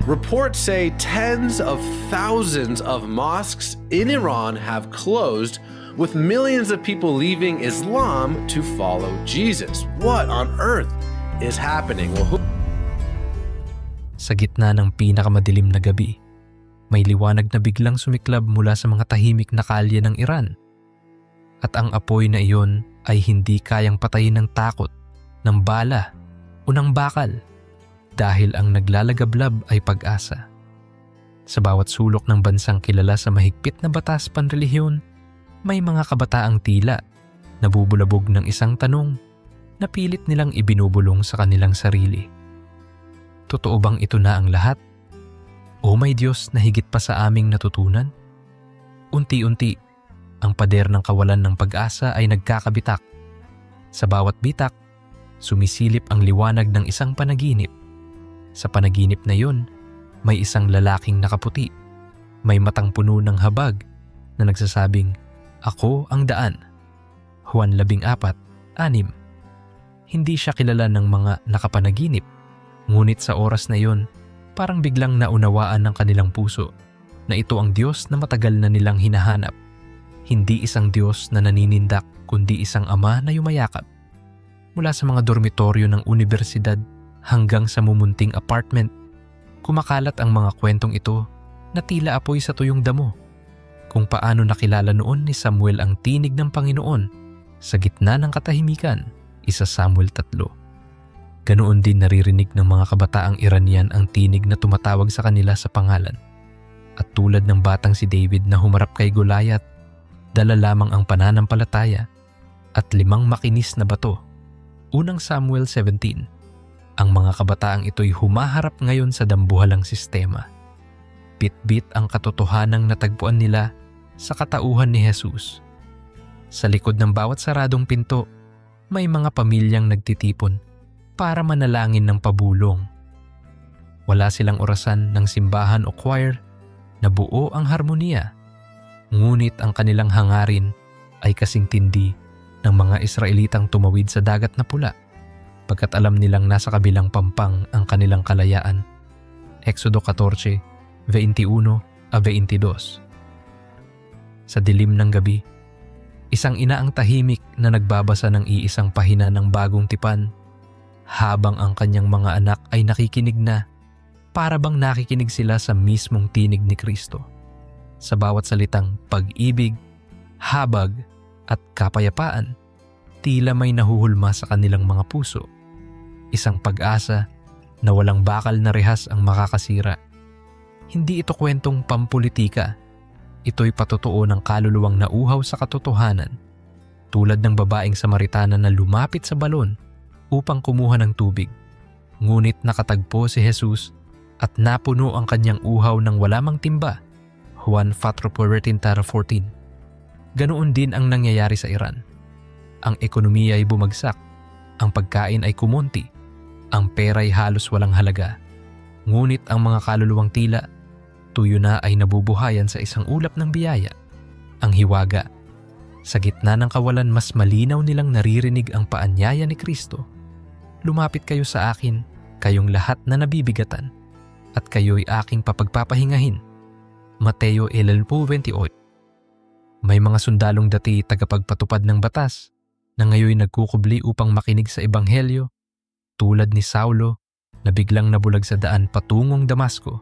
Reports say tens of thousands of mosques in Iran have closed, with millions of people leaving Islam to follow Jesus. What on earth is happening? Sa gitna ng pinakamadilim na gabi, may liwanag na biglang sumiklab mula sa mga tahimik na kalye ng Iran. At ang apoy na iyon ay hindi kayang patayin ng takot, ng bala o ng bakal, dahil ang naglalagablab ay pag-asa. Sa bawat sulok ng bansang kilala sa mahigpit na batas panrelihiyon, may mga kabataang tila nabubulabog ng isang tanong na pilit nilang ibinubulong sa kanilang sarili. Totoo bang ito na ang lahat? O may Diyos na higit pa sa aming natutunan? Unti-unti, ang pader ng kawalan ng pag-asa ay nagkakabitak. Sa bawat bitak, sumisilip ang liwanag ng isang panaginip. Sa panaginip na yun, may isang lalaking nakaputi. May matang puno ng habag na nagsasabing, "Ako ang daan." Juan 14:6. Hindi siya kilala ng mga nakapanaginip, ngunit sa oras na yon, parang biglang naunawaan ng kanilang puso na ito ang Diyos na matagal na nilang hinahanap. Hindi isang Diyos na naninindak, kundi isang Ama na yumayakap. Mula sa mga dormitoryo ng unibersidad hanggang sa mumunting apartment, kumakalat ang mga kwentong ito na tila apoy sa tuyong damo. Kung paano nakilala noon ni Samuel ang tinig ng Panginoon sa gitna ng katahimikan, 1 Samuel 3. Ganoon din naririnig ng mga kabataang Iranian ang tinig na tumatawag sa kanila sa pangalan. At tulad ng batang si David na humarap kay Goliath, dala lamang ang pananampalataya at 5 makinis na bato. 1 Samuel 17. Ang mga kabataang ito'y humaharap ngayon sa dambuhalang sistema. Bit-bit ang katotohanang natagpuan nila sa katauhan ni Jesus. Sa likod ng bawat saradong pinto, may mga pamilyang nagtitipon para manalangin ng pabulong. Wala silang orasan ng simbahan o choir na buo ang harmonia, ngunit ang kanilang hangarin ay kasing tindi ng mga Israelitang tumawid sa dagat na pula, pagkat alam nilang nasa kabilang pampang ang kanilang kalayaan. Exodo 14:21-22. Sa dilim ng gabi, isang ina ang tahimik na nagbabasa ng iisang pahina ng bagong tipan, habang ang kanyang mga anak ay nakikinig na, para bang nakikinig sila sa mismong tinig ni Kristo. Sa bawat salitang pag-ibig, habag at kapayapaan, tila may nahuhulma sa kanilang mga puso. Isang pag-asa na walang bakal na rehas ang makakasira. Hindi ito kwentong pampulitika. Ito'y patotoo ng kaluluwang nauhaw sa katotohanan, tulad ng babaeng Samaritana na lumapit sa balon upang kumuha ng tubig. Ngunit nakatagpo si Jesus at napuno ang kanyang uhaw ng wala mang timba. Juan 4:14. Ganoon din ang nangyayari sa Iran. Ang ekonomiya ay bumagsak, ang pagkain ay kumonti, ang pera ay halos walang halaga. Ngunit ang mga kaluluwang tila tuyo na ay nabubuhayan sa isang ulap ng biyaya, ang hiwaga. Sa gitna ng kawalan, mas malinaw nilang naririnig ang paanyaya ni Kristo. Lumapit kayo sa akin, kayong lahat na nabibigatan, at kayo'y aking papagpapahingahin. Mateo 11:28. May mga sundalong dati tagapagpatupad ng batas na ngayon nagkukubli upang makinig sa ebanghelyo, tulad ni Saulo na biglang nabulag sa daan patungong Damasco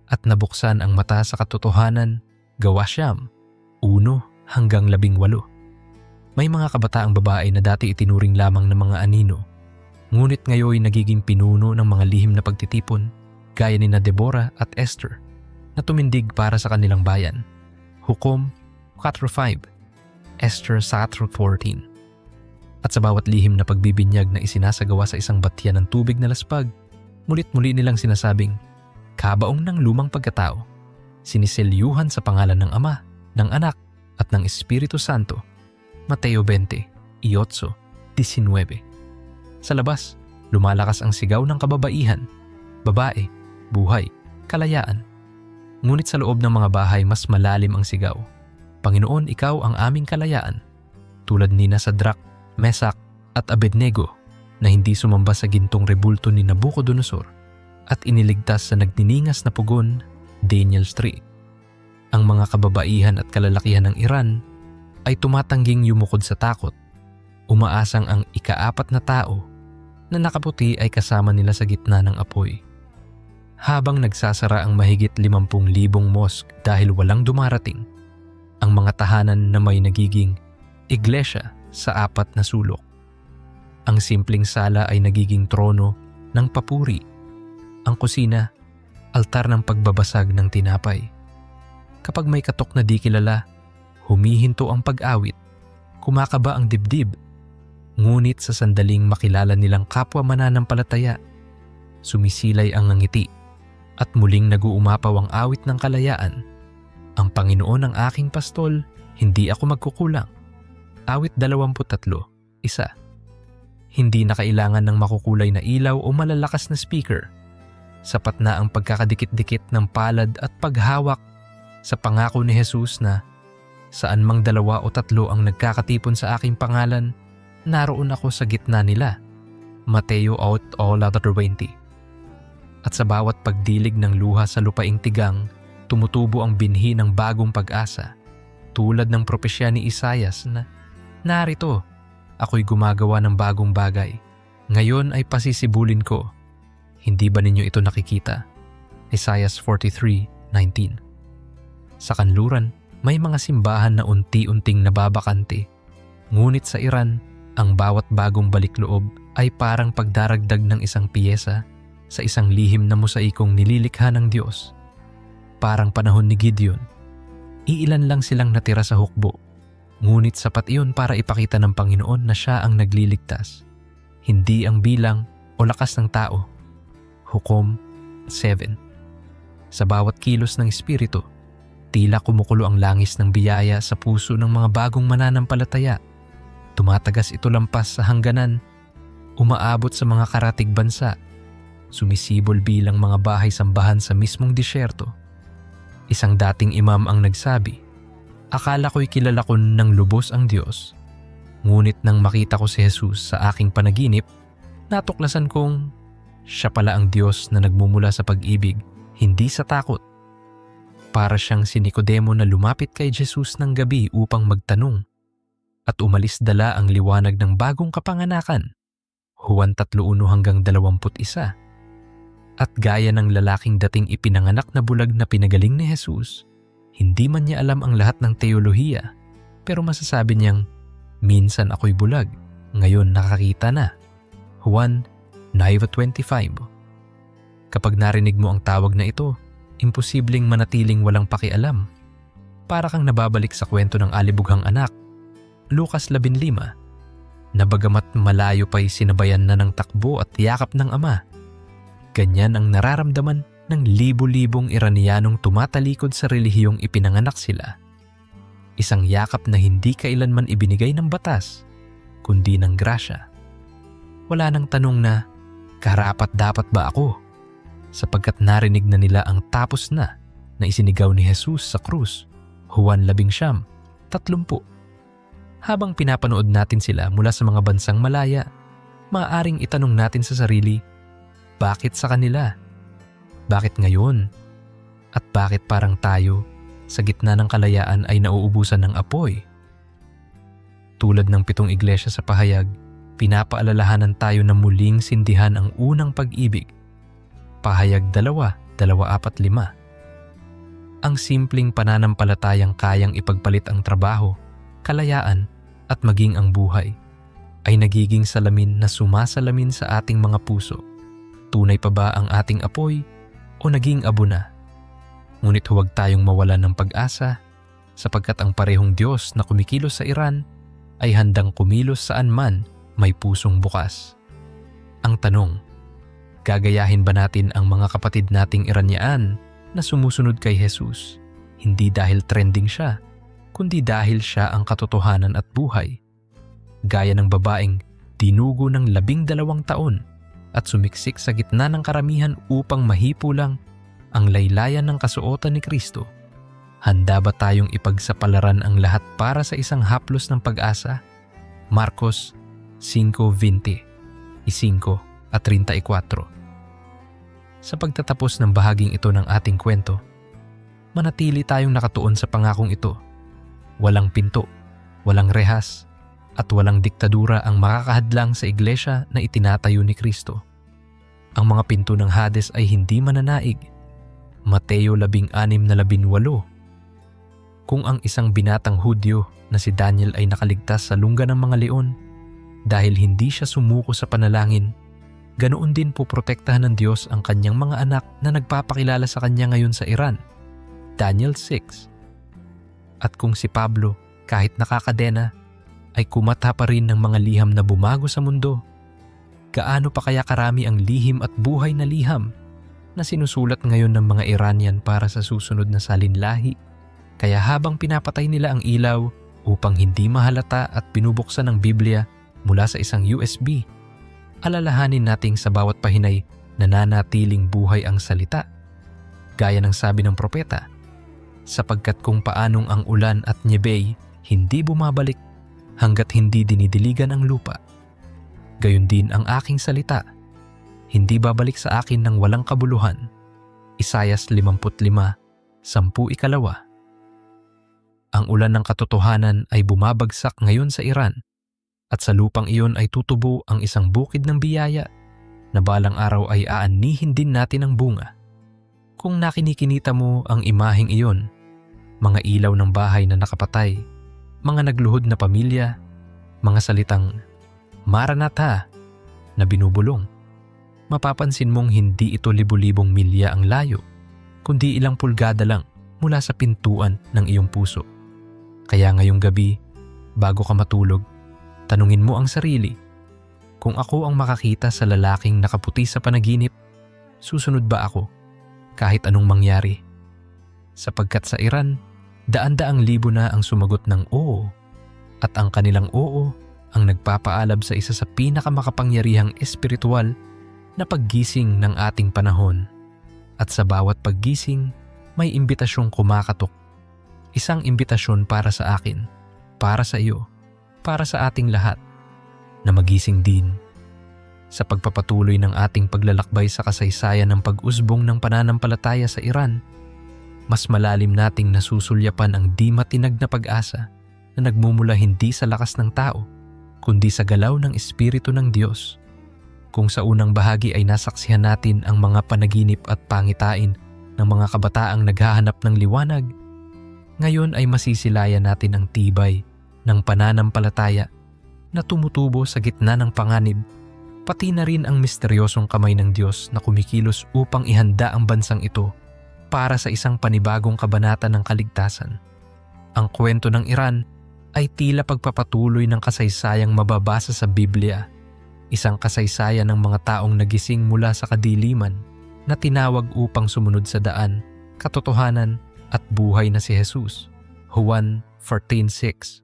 at nabuksan ang mata sa katotohanan. Gawa 1:1-18. May mga kabataang babae na dati itinuring lamang ng mga anino, ngunit ngayon nagiging pinuno ng mga lihim na pagtitipon, gaya ni na Deborah at Esther, na tumindig para sa kanilang bayan. Hukom 4:5, Esther 4:14. At sa bawat lihim na pagbibinyag na isinasagawa sa isang batyan ng tubig na laspag, mulit-muli nilang sinasabing, kabaong ng lumang pagkatao, siniselyuhan sa pangalan ng Ama, ng Anak, at ng Espiritu Santo. Mateo 20:8-19. Sa labas, lumalakas ang sigaw ng kababaihan, babae, buhay, kalayaan. Ngunit sa loob ng mga bahay, mas malalim ang sigaw. Panginoon, ikaw ang aming kalayaan. Tulad ni Sadrak, Mesak at Abednego na hindi sumamba sa gintong rebulto ni Nabucodonosor, at iniligtas sa nagniningas na pugon, Daniel 3. Ang mga kababaihan at kalalakihan ng Iran ay tumatangging yumukod sa takot. Umaasang ang ika-4 na tao na nakaputi ay kasama nila sa gitna ng apoy. Habang nagsasara ang mahigit 50,000 mosque dahil walang dumarating, ang mga tahanan na may nagiging iglesia sa 4 na sulok. Ang simpleng sala ay nagiging trono ng papuri. Ang kusina, altar ng pagbabasag ng tinapay. Kapag may katok na di kilala, humihinto ang pag-awit, kumakaba ang dibdib. Ngunit sa sandaling makilala nilang kapwa mananampalataya, sumisilay ang ngiti at muling nag-uumapaw ang awit ng kalayaan. Ang Panginoon ang aking pastol, hindi ako magkukulang. Awit 23, 1. Hindi na kailangan ng makukulay na ilaw o malalakas na speaker. Sapat na ang pagkakadikit-dikit ng palad at paghawak sa pangako ni Jesus na saan mang 2 o 3 ang nagkakatipon sa aking pangalan, naroon ako sa gitna nila. Mateo 8:20. At sa bawat pagdilig ng luha sa lupaing tigang, tumutubo ang binhi ng bagong pag-asa. Tulad ng propesya ni Isaias na, narito, ako'y gumagawa ng bagong bagay. Ngayon ay pasisibulin ko. Hindi ba ninyo ito nakikita? Isaiah 43:19. Sa kanluran, may mga simbahan na unti-unting nababakante. Ngunit sa Iran, ang bawat bagong balikloob ay parang pagdaragdag ng isang piyesa sa isang lihim na mosaikong nililikha ng Diyos. Parang panahon ni Gideon, iilan lang silang natira sa hukbo. Ngunit sapat iyon para ipakita ng Panginoon na siya ang nagliligtas. Hindi ang bilang o lakas ng tao. Hukom 7. Sa bawat kilos ng Espiritu, tila kumukulo ang langis ng biyaya sa puso ng mga bagong mananampalataya. Tumatagas ito lampas sa hangganan, umaabot sa mga karatig bansa, sumisibol bilang mga bahay-sambahan sa mismong disyerto. Isang dating imam ang nagsabi, akala ko'y kilala ko ng lubos ang Diyos. Ngunit nang makita ko si Jesus sa aking panaginip, natuklasan kong siya pala ang Diyos na nagmumula sa pag-ibig, hindi sa takot. Para siyang si Nicodemo na lumapit kay Jesus ng gabi upang magtanong at umalis dala ang liwanag ng bagong kapanganakan. Juan 3:1-21. At gaya ng lalaking dating ipinanganak na bulag na pinagaling ni Jesus, hindi man niya alam ang lahat ng teolohiya, pero masasabi niyang, minsan ako'y bulag, ngayon nakakita na. Juan 9:25. Kapag narinig mo ang tawag na ito, imposibleng manatiling walang pakialam. Para kang nababalik sa kwento ng alibughang anak, Lucas 15, na bagamat malayo pa'y sinabayan na ng takbo at yakap ng ama. Ganyan ang nararamdaman ng libo-libong Iraniyanong tumatalikod sa relihiyong ipinanganak sila. Isang yakap na hindi kailanman ibinigay ng batas, kundi ng grasya. Wala nang tanong na, karapat-dapat ba ako? Sapagkat narinig na nila ang tapos na isinigaw ni Jesus sa krus. Juan 11:30. Habang pinapanood natin sila mula sa mga bansang malaya, maaaring itanong natin sa sarili, bakit sa kanila? Bakit ngayon? At bakit parang tayo, sa gitna ng kalayaan ay nauubusan ng apoy? Tulad ng 7 iglesia sa pahayag, pinapaalalahanan tayo na muling sindihan ang unang pag-ibig. Pahayag 2:2-4-5. Ang simpleng pananampalatayang kayang ipagpalit ang trabaho, kalayaan at maging ang buhay ay nagiging salamin na sumasalamin sa ating mga puso. Tunay pa ba ang ating apoy o naging abo na? Ngunit huwag tayong mawalan ng pag-asa sapagkat ang parehong Diyos na kumikilos sa Iran ay handang kumilos saan man may pusong bukas. Ang tanong, gagayahin ba natin ang mga kapatid nating Iranyaan na sumusunod kay Jesus, hindi dahil trending siya, kundi dahil siya ang katotohanan at buhay? Gaya ng babaeng dinugo ng 12 taon at sumiksik sa gitna ng karamihan upang mahipo lang ang laylayan ng kasuotan ni Kristo. Handa ba tayong ipagsapalaran ang lahat para sa isang haplos ng pag-asa? Marcos 5:20, 5 at 34. Sa pagtatapos ng bahaging ito ng ating kwento, manatili tayong nakatuon sa pangakong ito. Walang pinto, walang rehas, at walang diktadura ang makakahadlang sa iglesia na itinatayo ni Kristo. Ang mga pinto ng Hades ay hindi mananaig. Mateo 16:18. Kung ang isang binatang Hudyo na si Daniel ay nakaligtas sa lungga ng mga leon dahil hindi siya sumuko sa panalangin, ganoon din poprotektahan ng Diyos ang kanyang mga anak na nagpapakilala sa kanya ngayon sa Iran. Daniel 6. At kung si Pablo, kahit nakakadena, ay kumata pa rin ng mga liham na bumago sa mundo, gaano pa kaya karami ang lihim at buhay na liham na sinusulat ngayon ng mga Iranian para sa susunod na salinlahi? Kaya habang pinapatay nila ang ilaw upang hindi mahalata at binubuksan ang Biblia mula sa isang USB, alalahanin nating sa bawat pahinay nananatiling buhay ang salita. Gaya ng sabi ng propeta, sapagkat kung paanong ang ulan at nyebey hindi bumabalik hanggat hindi dinidiligan ang lupa, gayon din ang aking salita, hindi babalik sa akin ng walang kabuluhan. Isayas 55:10. Ang ulan ng katotohanan ay bumabagsak ngayon sa Iran, at sa lupang iyon ay tutubo ang isang bukid ng biyaya na balang araw ay aanihin din natin ang bunga. Kung nakinikinita mo ang imaheng iyon, mga ilaw ng bahay na nakapatay, mga nagluhod na pamilya, mga salitang Maranatha na binubulong, mapapansin mong hindi ito libu-libong milya ang layo, kundi ilang pulgada lang mula sa pintuan ng iyong puso. Kaya ngayong gabi, bago ka matulog, tanungin mo ang sarili, kung ako ang makakita sa lalaking nakaputi sa panaginip, susunod ba ako kahit anong mangyari? Sapagkat sa Iran, daan-daang libo na ang sumagot ng oo, at ang kanilang oo ang nagpapaalab sa isa sa pinakamakapangyarihang espiritual na paggising ng ating panahon. At sa bawat paggising, may imbitasyong kumakatok. Isang imbitasyon para sa akin, para sa iyo, para sa ating lahat, na magising din. Sa pagpapatuloy ng ating paglalakbay sa kasaysayan ng pag-usbong ng pananampalataya sa Iran, mas malalim nating nasusulyapan ang di matinag na pag-asa na nagmumula hindi sa lakas ng tao, kundi sa galaw ng Espiritu ng Diyos. Kung sa unang bahagi ay nasaksihan natin ang mga panaginip at pangitain ng mga kabataang naghahanap ng liwanag, ngayon ay masisilayan natin ang tibay ng pananampalataya na tumutubo sa gitna ng panganib, pati na rin ang misteryosong kamay ng Diyos na kumikilos upang ihanda ang bansang ito para sa isang panibagong kabanata ng kaligtasan. Ang kwento ng Iran ay tila pagpapatuloy ng kasaysayang mababasa sa Biblia, isang kasaysayan ng mga taong nagising mula sa kadiliman na tinawag upang sumunod sa daan, katotohanan at buhay na si Jesus. Juan 14:6.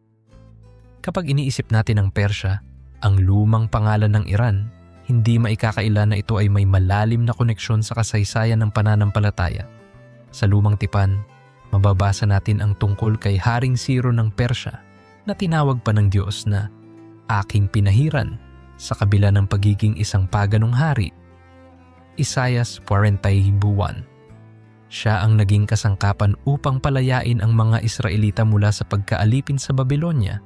Kapag iniisip natin ang Persya, ang lumang pangalan ng Iran, hindi maikakaila na ito ay may malalim na koneksyon sa kasaysayan ng pananampalataya. Sa lumang tipan, mababasa natin ang tungkol kay Haring Ciro ng Persya na tinawag pa ng Diyos na aking pinahiran sa kabila ng pagiging isang paganong hari. Isayas 40:1. Siya ang naging kasangkapan upang palayain ang mga Israelita mula sa pagkaalipin sa Babylonia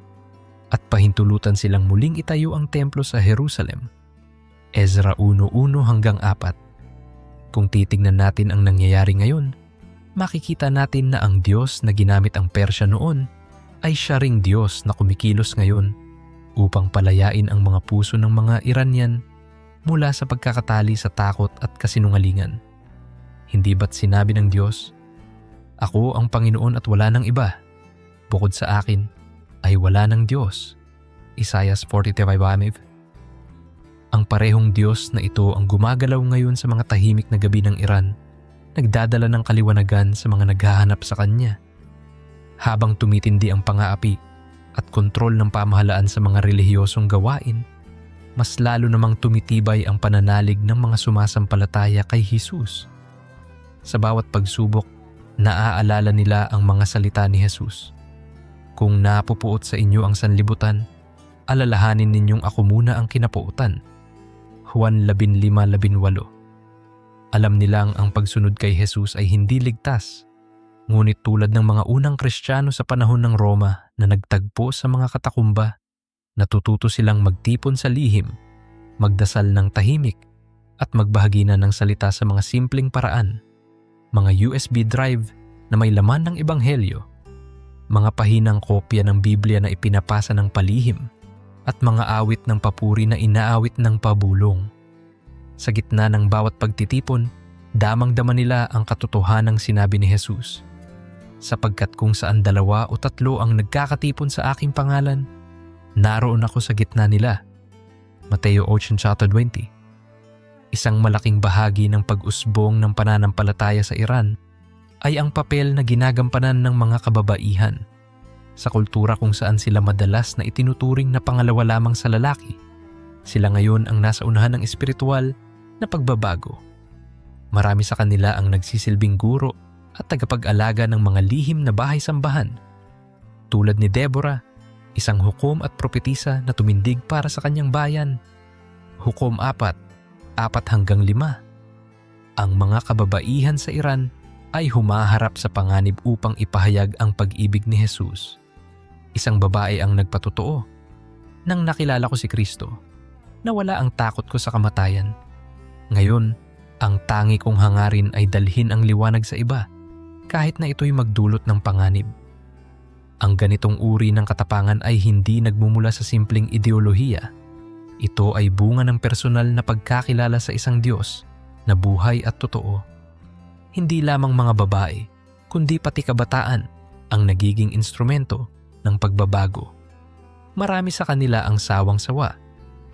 at pahintulutan silang muling itayo ang templo sa Jerusalem. Ezra 1:1-4. Kung titignan natin ang nangyayari ngayon, makikita natin na ang Diyos na ginamit ang Persya noon ay siya ring Diyos na kumikilos ngayon upang palayain ang mga puso ng mga Iranian mula sa pagkakatali sa takot at kasinungalingan. Hindi ba't sinabi ng Diyos, "Ako ang Panginoon at wala nang iba. Bukod sa akin ay wala nang Diyos." Isayas 45:5. Ang parehong Diyos na ito ang gumagalaw ngayon sa mga tahimik na gabi ng Iran, nagdadala ng kaliwanagan sa mga naghahanap sa Kanya. Habang tumitindi ang pang-aapi at kontrol ng pamahalaan sa mga relihiyosong gawain, mas lalo namang tumitibay ang pananalig ng mga sumasampalataya kay Jesus. Sa bawat pagsubok, naaalala nila ang mga salita ni Jesus. Kung napupuot sa inyo ang sanlibutan, alalahanin ninyong ako muna ang kinapuutan. Juan 15:18. Alam nilang ang pagsunod kay Jesus ay hindi ligtas. Ngunit tulad ng mga unang Kristiyano sa panahon ng Roma na nagtagpo sa mga katakumba, natututo silang magtipon sa lihim, magdasal ng tahimik, at magbahagi na ng salita sa mga simpleng paraan. Mga USB drive na may laman ng ebanghelyo, mga pahinang kopya ng Biblia na ipinapasa ng palihim, at mga awit ng papuri na inaawit ng pabulong. Sa gitna ng bawat pagtitipon, damang-dama nila ang katotohanang sinabi ni Jesus. Sapagkat kung saan 2 o 3 ang nagkakatipon sa aking pangalan, naroon ako sa gitna nila. Mateo 8:20. Isang malaking bahagi ng pag-usbong ng pananampalataya sa Iran ay ang papel na ginagampanan ng mga kababaihan. Sa kultura kung saan sila madalas na itinuturing na pangalawa lamang sa lalaki, sila ngayon ang nasa unahan ng espiritual na pagbabago. Marami sa kanila ang nagsisilbing guro at tagapag-alaga ng mga lihim na bahay-sambahan. Tulad ni Deborah, isang hukom at propetisa na tumindig para sa kanyang bayan. Hukom 4:4 hanggang 5. Ang mga kababaihan sa Iran ay humaharap sa panganib upang ipahayag ang pag-ibig ni Jesus. Isang babae ang nagpatotoo. Nang nakilala ko si Kristo, nawala ang takot ko sa kamatayan. Ngayon, ang tangi kong hangarin ay dalhin ang liwanag sa iba, kahit na ito'y magdulot ng panganib. Ang ganitong uri ng katapangan ay hindi nagmumula sa simpleng ideolohiya. Ito ay bunga ng personal na pagkakilala sa isang Diyos na buhay at totoo. Hindi lamang mga babae, kundi pati kabataan ang nagiging instrumento ng pagbabago. Marami sa kanila ang sawang-sawa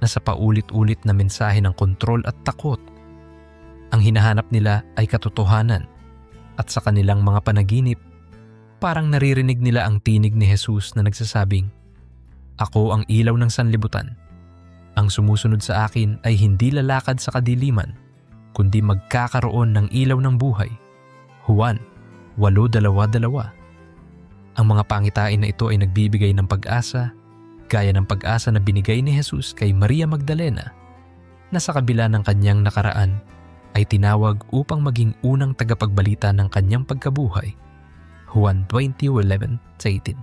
na sa paulit-ulit na mensahe ng kontrol at takot. Ang hinahanap nila ay katotohanan, at sa kanilang mga panaginip, parang naririnig nila ang tinig ni Jesus na nagsasabing, "Ako ang ilaw ng sanlibutan. Ang sumusunod sa akin ay hindi lalakad sa kadiliman, kundi magkakaroon ng ilaw ng buhay." Juan 8:22. Ang mga pangitain na ito ay nagbibigay ng pag-asa, gaya ng pag-asa na binigay ni Jesus kay Maria Magdalena, na sa kabila ng kanyang nakaraan ay tinawag upang maging unang tagapagbalita ng kanyang pagkabuhay. Juan 20:11-18.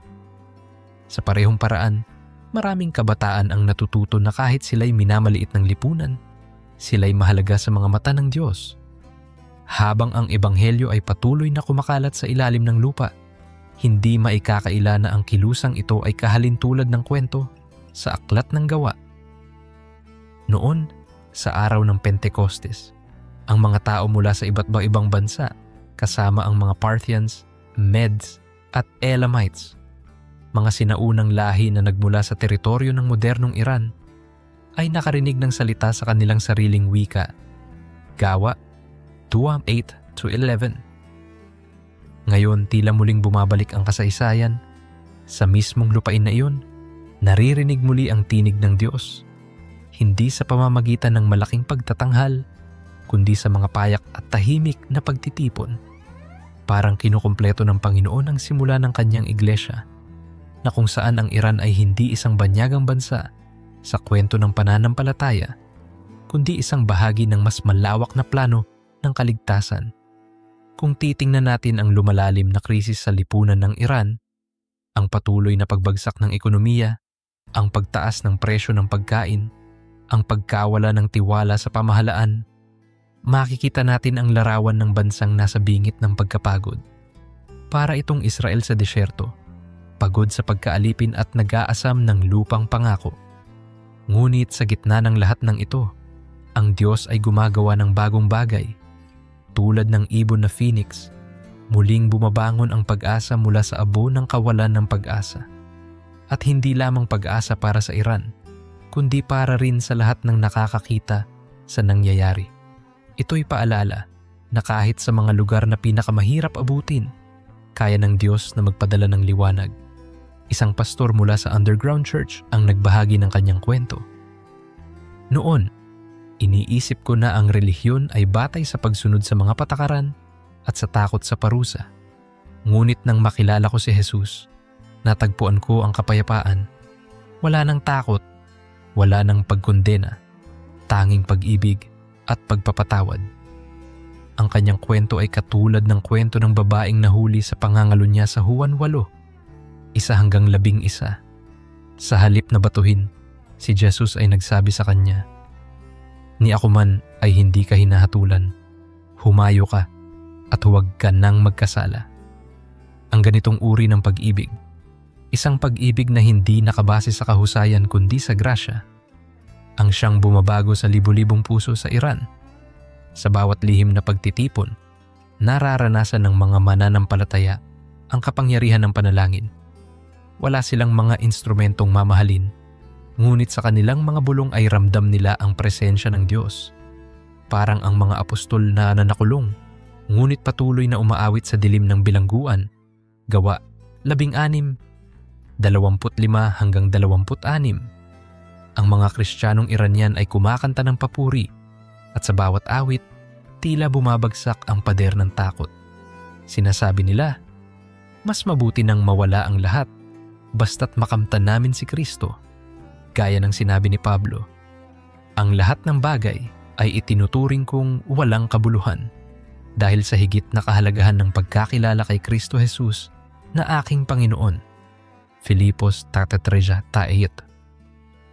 Sa parehong paraan, maraming kabataan ang natututo na kahit sila'y minamaliit ng lipunan, sila'y mahalaga sa mga mata ng Diyos. Habang ang ebanghelyo ay patuloy na kumakalat sa ilalim ng lupa, hindi maikakaila na ang kilusang ito ay kahalintulad ng kwento sa Aklat ng Gawa. Noon, sa araw ng Pentecostes, ang mga tao mula sa iba't ibang bansa, kasama ang mga Parthians, Medes at Elamites, mga sinaunang lahi na nagmula sa teritoryo ng modernong Iran, ay nakarinig ng salita sa kanilang sariling wika. Gawa 2:8-11. Ngayon tila muling bumabalik ang kasaysayan. Sa mismong lupain na iyon, naririnig muli ang tinig ng Diyos. Hindi sa pamamagitan ng malaking pagtatanghal, kundi sa mga payak at tahimik na pagtitipon. Parang kinukumpleto ng Panginoon ang simula ng kanyang iglesia, na kung saan ang Iran ay hindi isang banyagang bansa sa kwento ng pananampalataya, kundi isang bahagi ng mas malawak na plano ng kaligtasan. Kung titingnan natin ang lumalalim na krisis sa lipunan ng Iran, ang patuloy na pagbagsak ng ekonomiya, ang pagtaas ng presyo ng pagkain, ang pagkawala ng tiwala sa pamahalaan, makikita natin ang larawan ng bansang nasa bingit ng pagkapagod. Para itong Israel sa disyerto, pagod sa pagkaalipin at nag-aasam ng lupang pangako. Ngunit sa gitna ng lahat ng ito, ang Diyos ay gumagawa ng bagong bagay. Tulad ng ibon na phoenix, muling bumabangon ang pag-asa mula sa abo ng kawalan ng pag-asa. At hindi lamang pag-asa para sa Iran, kundi para rin sa lahat ng nakakakita sa nangyayari. Ito'y paalala na kahit sa mga lugar na pinakamahirap abutin, kaya ng Diyos na magpadala ng liwanag. Isang pastor mula sa underground church ang nagbahagi ng kanyang kwento. Noon, iniisip ko na ang relihiyon ay batay sa pagsunod sa mga patakaran at sa takot sa parusa. Ngunit nang makilala ko si Jesus, natagpuan ko ang kapayapaan. Wala nang takot, wala nang pagkondena, tanging pag-ibig at pagpapatawad. Ang kanyang kwento ay katulad ng kwento ng babaeng nahuli sa pangangalo niya sa Juan 8, 1-11. Sa halip na batuhin, si Jesus ay nagsabi sa kanya, "Ni ako man ay hindi ka hinahatulan. Humayo ka at huwag ka nang magkasala." Ang ganitong uri ng pag-ibig, isang pag-ibig na hindi nakabase sa kahusayan kundi sa grasya, ang siyang bumabago sa libu-libong puso sa Iran. Sa bawat lihim na pagtitipon, nararanasan ng mga mananampalataya ang kapangyarihan ng panalangin. Wala silang mga instrumentong mamahalin, ngunit sa kanilang mga bulong ay ramdam nila ang presensya ng Diyos. Parang ang mga apostol na nakulong, ngunit patuloy na umaawit sa dilim ng bilangguan. Gawa 16, 25-26. Ang mga Kristiyanong Iranian ay kumakanta ng papuri at sa bawat awit, tila bumabagsak ang pader ng takot. Sinasabi nila, mas mabuti nang mawala ang lahat basta't makamtan namin si Kristo. Gaya ng sinabi ni Pablo, ang lahat ng bagay ay itinuturing kong walang kabuluhan dahil sa higit na kahalagahan ng pagkakilala kay Kristo Jesus na aking Panginoon. Filipos 3:3.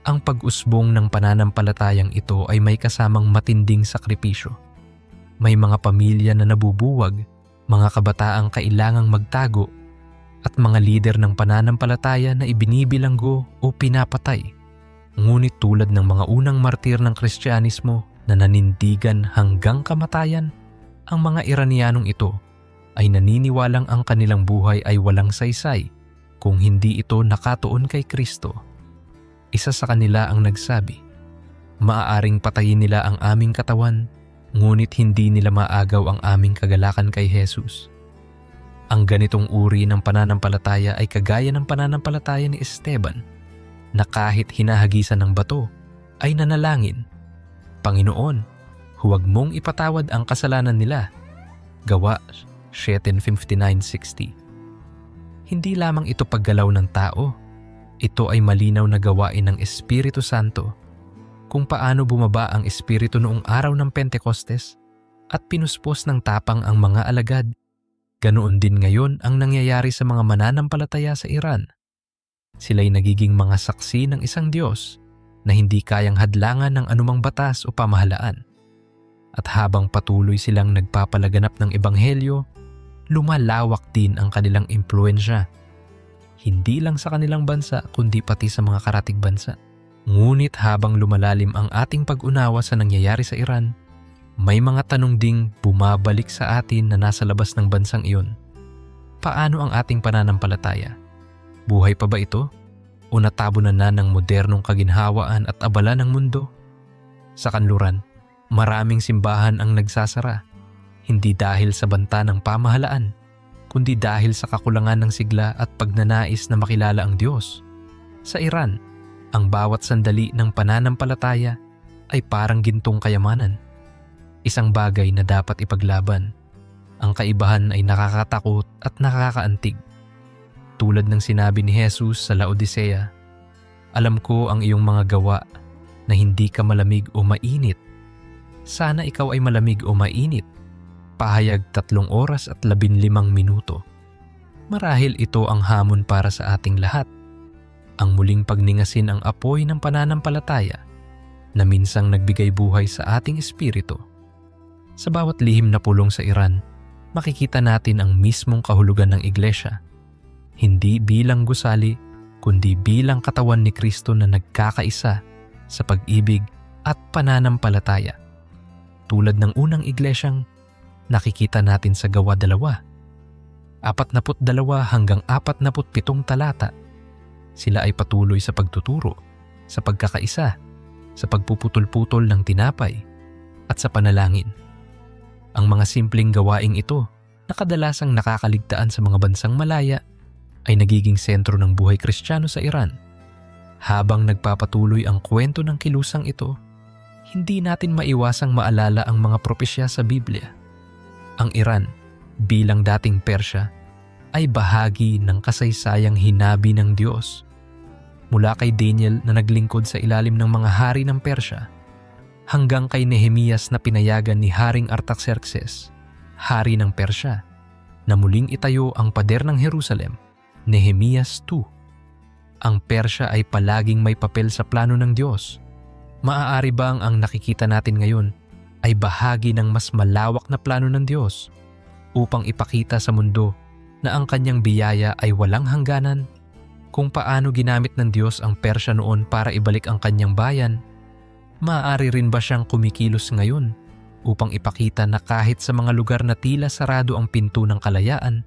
Ang pag-usbong ng pananampalatayang ito ay may kasamang matinding sakripisyo. May mga pamilya na nabubuwag, mga kabataang kailangang magtago, at mga lider ng pananampalataya na ibinibilanggo o pinapatay. Ngunit tulad ng mga unang martir ng Kristyanismo na nanindigan hanggang kamatayan, ang mga Iranianong ito ay naniniwalang ang kanilang buhay ay walang saysay kung hindi ito nakatuon kay Kristo. Isa sa kanila ang nagsabi, "Maaaring patayin nila ang aming katawan, ngunit hindi nila maagaw ang aming kagalakan kay Jesus." Ang ganitong uri ng pananampalataya ay kagaya ng pananampalataya ni Esteban, na kahit hinahagisan ng bato, ay nanalangin, "Panginoon, huwag mong ipatawad ang kasalanan nila." Gawa 7:59-60. Hindi lamang ito paggalaw ng tao, ito ay malinaw na gawain ng Espiritu Santo. Kung paano bumaba ang Espiritu noong araw ng Pentecostes at pinuspos ng tapang ang mga alagad, ganoon din ngayon ang nangyayari sa mga mananampalataya sa Iran. Sila'y nagiging mga saksi ng isang Diyos na hindi kayang hadlangan ng anumang batas o pamahalaan. At habang patuloy silang nagpapalaganap ng Ebanghelyo, lumalawak din ang kanilang impluensya. Hindi lang sa kanilang bansa kundi pati sa mga karatig bansa. Ngunit habang lumalalim ang ating pag-unawa sa nangyayari sa Iran, may mga tanong ding bumabalik sa atin na nasa labas ng bansang iyon. Paano ang ating pananampalataya? Buhay pa ba ito? O natabunan na ng modernong kaginhawaan at abala ng mundo? Sa kanluran, maraming simbahan ang nagsasara, hindi dahil sa banta ng pamahalaan, kundi dahil sa kakulangan ng sigla at pagnanais na makilala ang Diyos. Sa Iran, ang bawat sandali ng pananampalataya ay parang gintong kayamanan. Isang bagay na dapat ipaglaban. Ang kaibahan ay nakakatakot at nakakaantig. Tulad ng sinabi ni Jesus sa Laodicea, "Alam ko ang iyong mga gawa na hindi ka malamig o mainit. Sana ikaw ay malamig o mainit." Pahayag 3 oras at 15 minuto. Marahil ito ang hamon para sa ating lahat. Ang muling pagningasin ang apoy ng pananampalataya na minsang nagbigay buhay sa ating espiritu. Sa bawat lihim na pulong sa Iran, makikita natin ang mismong kahulugan ng iglesia. Hindi bilang gusali, kundi bilang katawan ni Kristo na nagkakaisa sa pag-ibig at pananampalataya. Tulad ng unang iglesyang nakikita natin sa Gawa 2, 42 hanggang 47 talata. Sila ay patuloy sa pagtuturo, sa pagkakaisa, sa pagpuputol-putol ng tinapay, at sa panalangin. Ang mga simpleng gawaing ito na kadalasang nakakaligtaan sa mga bansang malaya ay nagiging sentro ng buhay Kristiyano sa Iran. Habang nagpapatuloy ang kwento ng kilusang ito, hindi natin maiwasang maalala ang mga propesya sa Biblia. Ang Iran, bilang dating Persya, ay bahagi ng kasaysayang hinabi ng Diyos. Mula kay Daniel na naglingkod sa ilalim ng mga hari ng Persya, hanggang kay Nehemias na pinayagan ni Haring Artaxerxes, hari ng Persya, na muling itayo ang pader ng Jerusalem, Nehemias 2. Ang Persya ay palaging may papel sa plano ng Diyos. Maaari bang ang nakikita natin ngayon ay bahagi ng mas malawak na plano ng Diyos upang ipakita sa mundo na ang kanyang biyaya ay walang hangganan? Kung paano ginamit ng Diyos ang Persya noon para ibalik ang kanyang bayan, maaari rin ba siyang kumikilos ngayon upang ipakita na kahit sa mga lugar na tila sarado ang pinto ng kalayaan,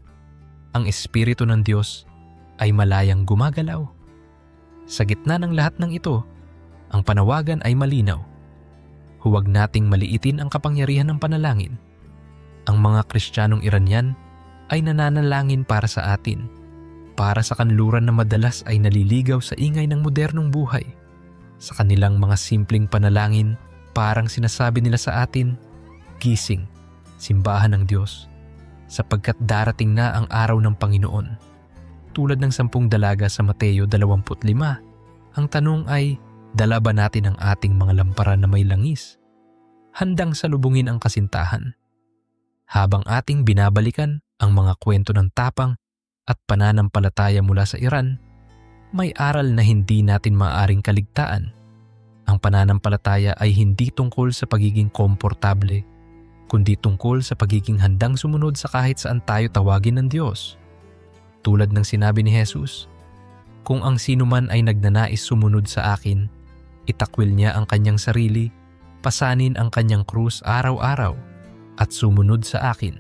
ang Espiritu ng Diyos ay malayang gumagalaw? Sa gitna ng lahat ng ito, ang panawagan ay malinaw. Huwag nating maliitin ang kapangyarihan ng panalangin. Ang mga Kristiyanong Iranian ay nananalangin para sa atin, para sa kanluran na madalas ay naliligaw sa ingay ng modernong buhay. Sa kanilang mga simpleng panalangin, parang sinasabi nila sa atin, gising, simbahan ng Diyos, sapagkat darating na ang araw ng Panginoon. Tulad ng 10 dalaga sa Mateo 25, ang tanong ay, dala ba natin ang ating mga lampara na may langis, handang salubungin ang kasintahan? Habang ating binabalikan ang mga kwento ng tapang at pananampalataya mula sa Iran, may aral na hindi natin maaaring kaligtaan. Ang pananampalataya ay hindi tungkol sa pagiging komportable, kundi tungkol sa pagiging handang sumunod sa kahit saan tayo tawagin ng Diyos. Tulad ng sinabi ni Jesus, kung ang sino man ay nagnanais sumunod sa akin, itakwil niya ang kanyang sarili, pasanin ang kanyang krus araw-araw, at sumunod sa akin.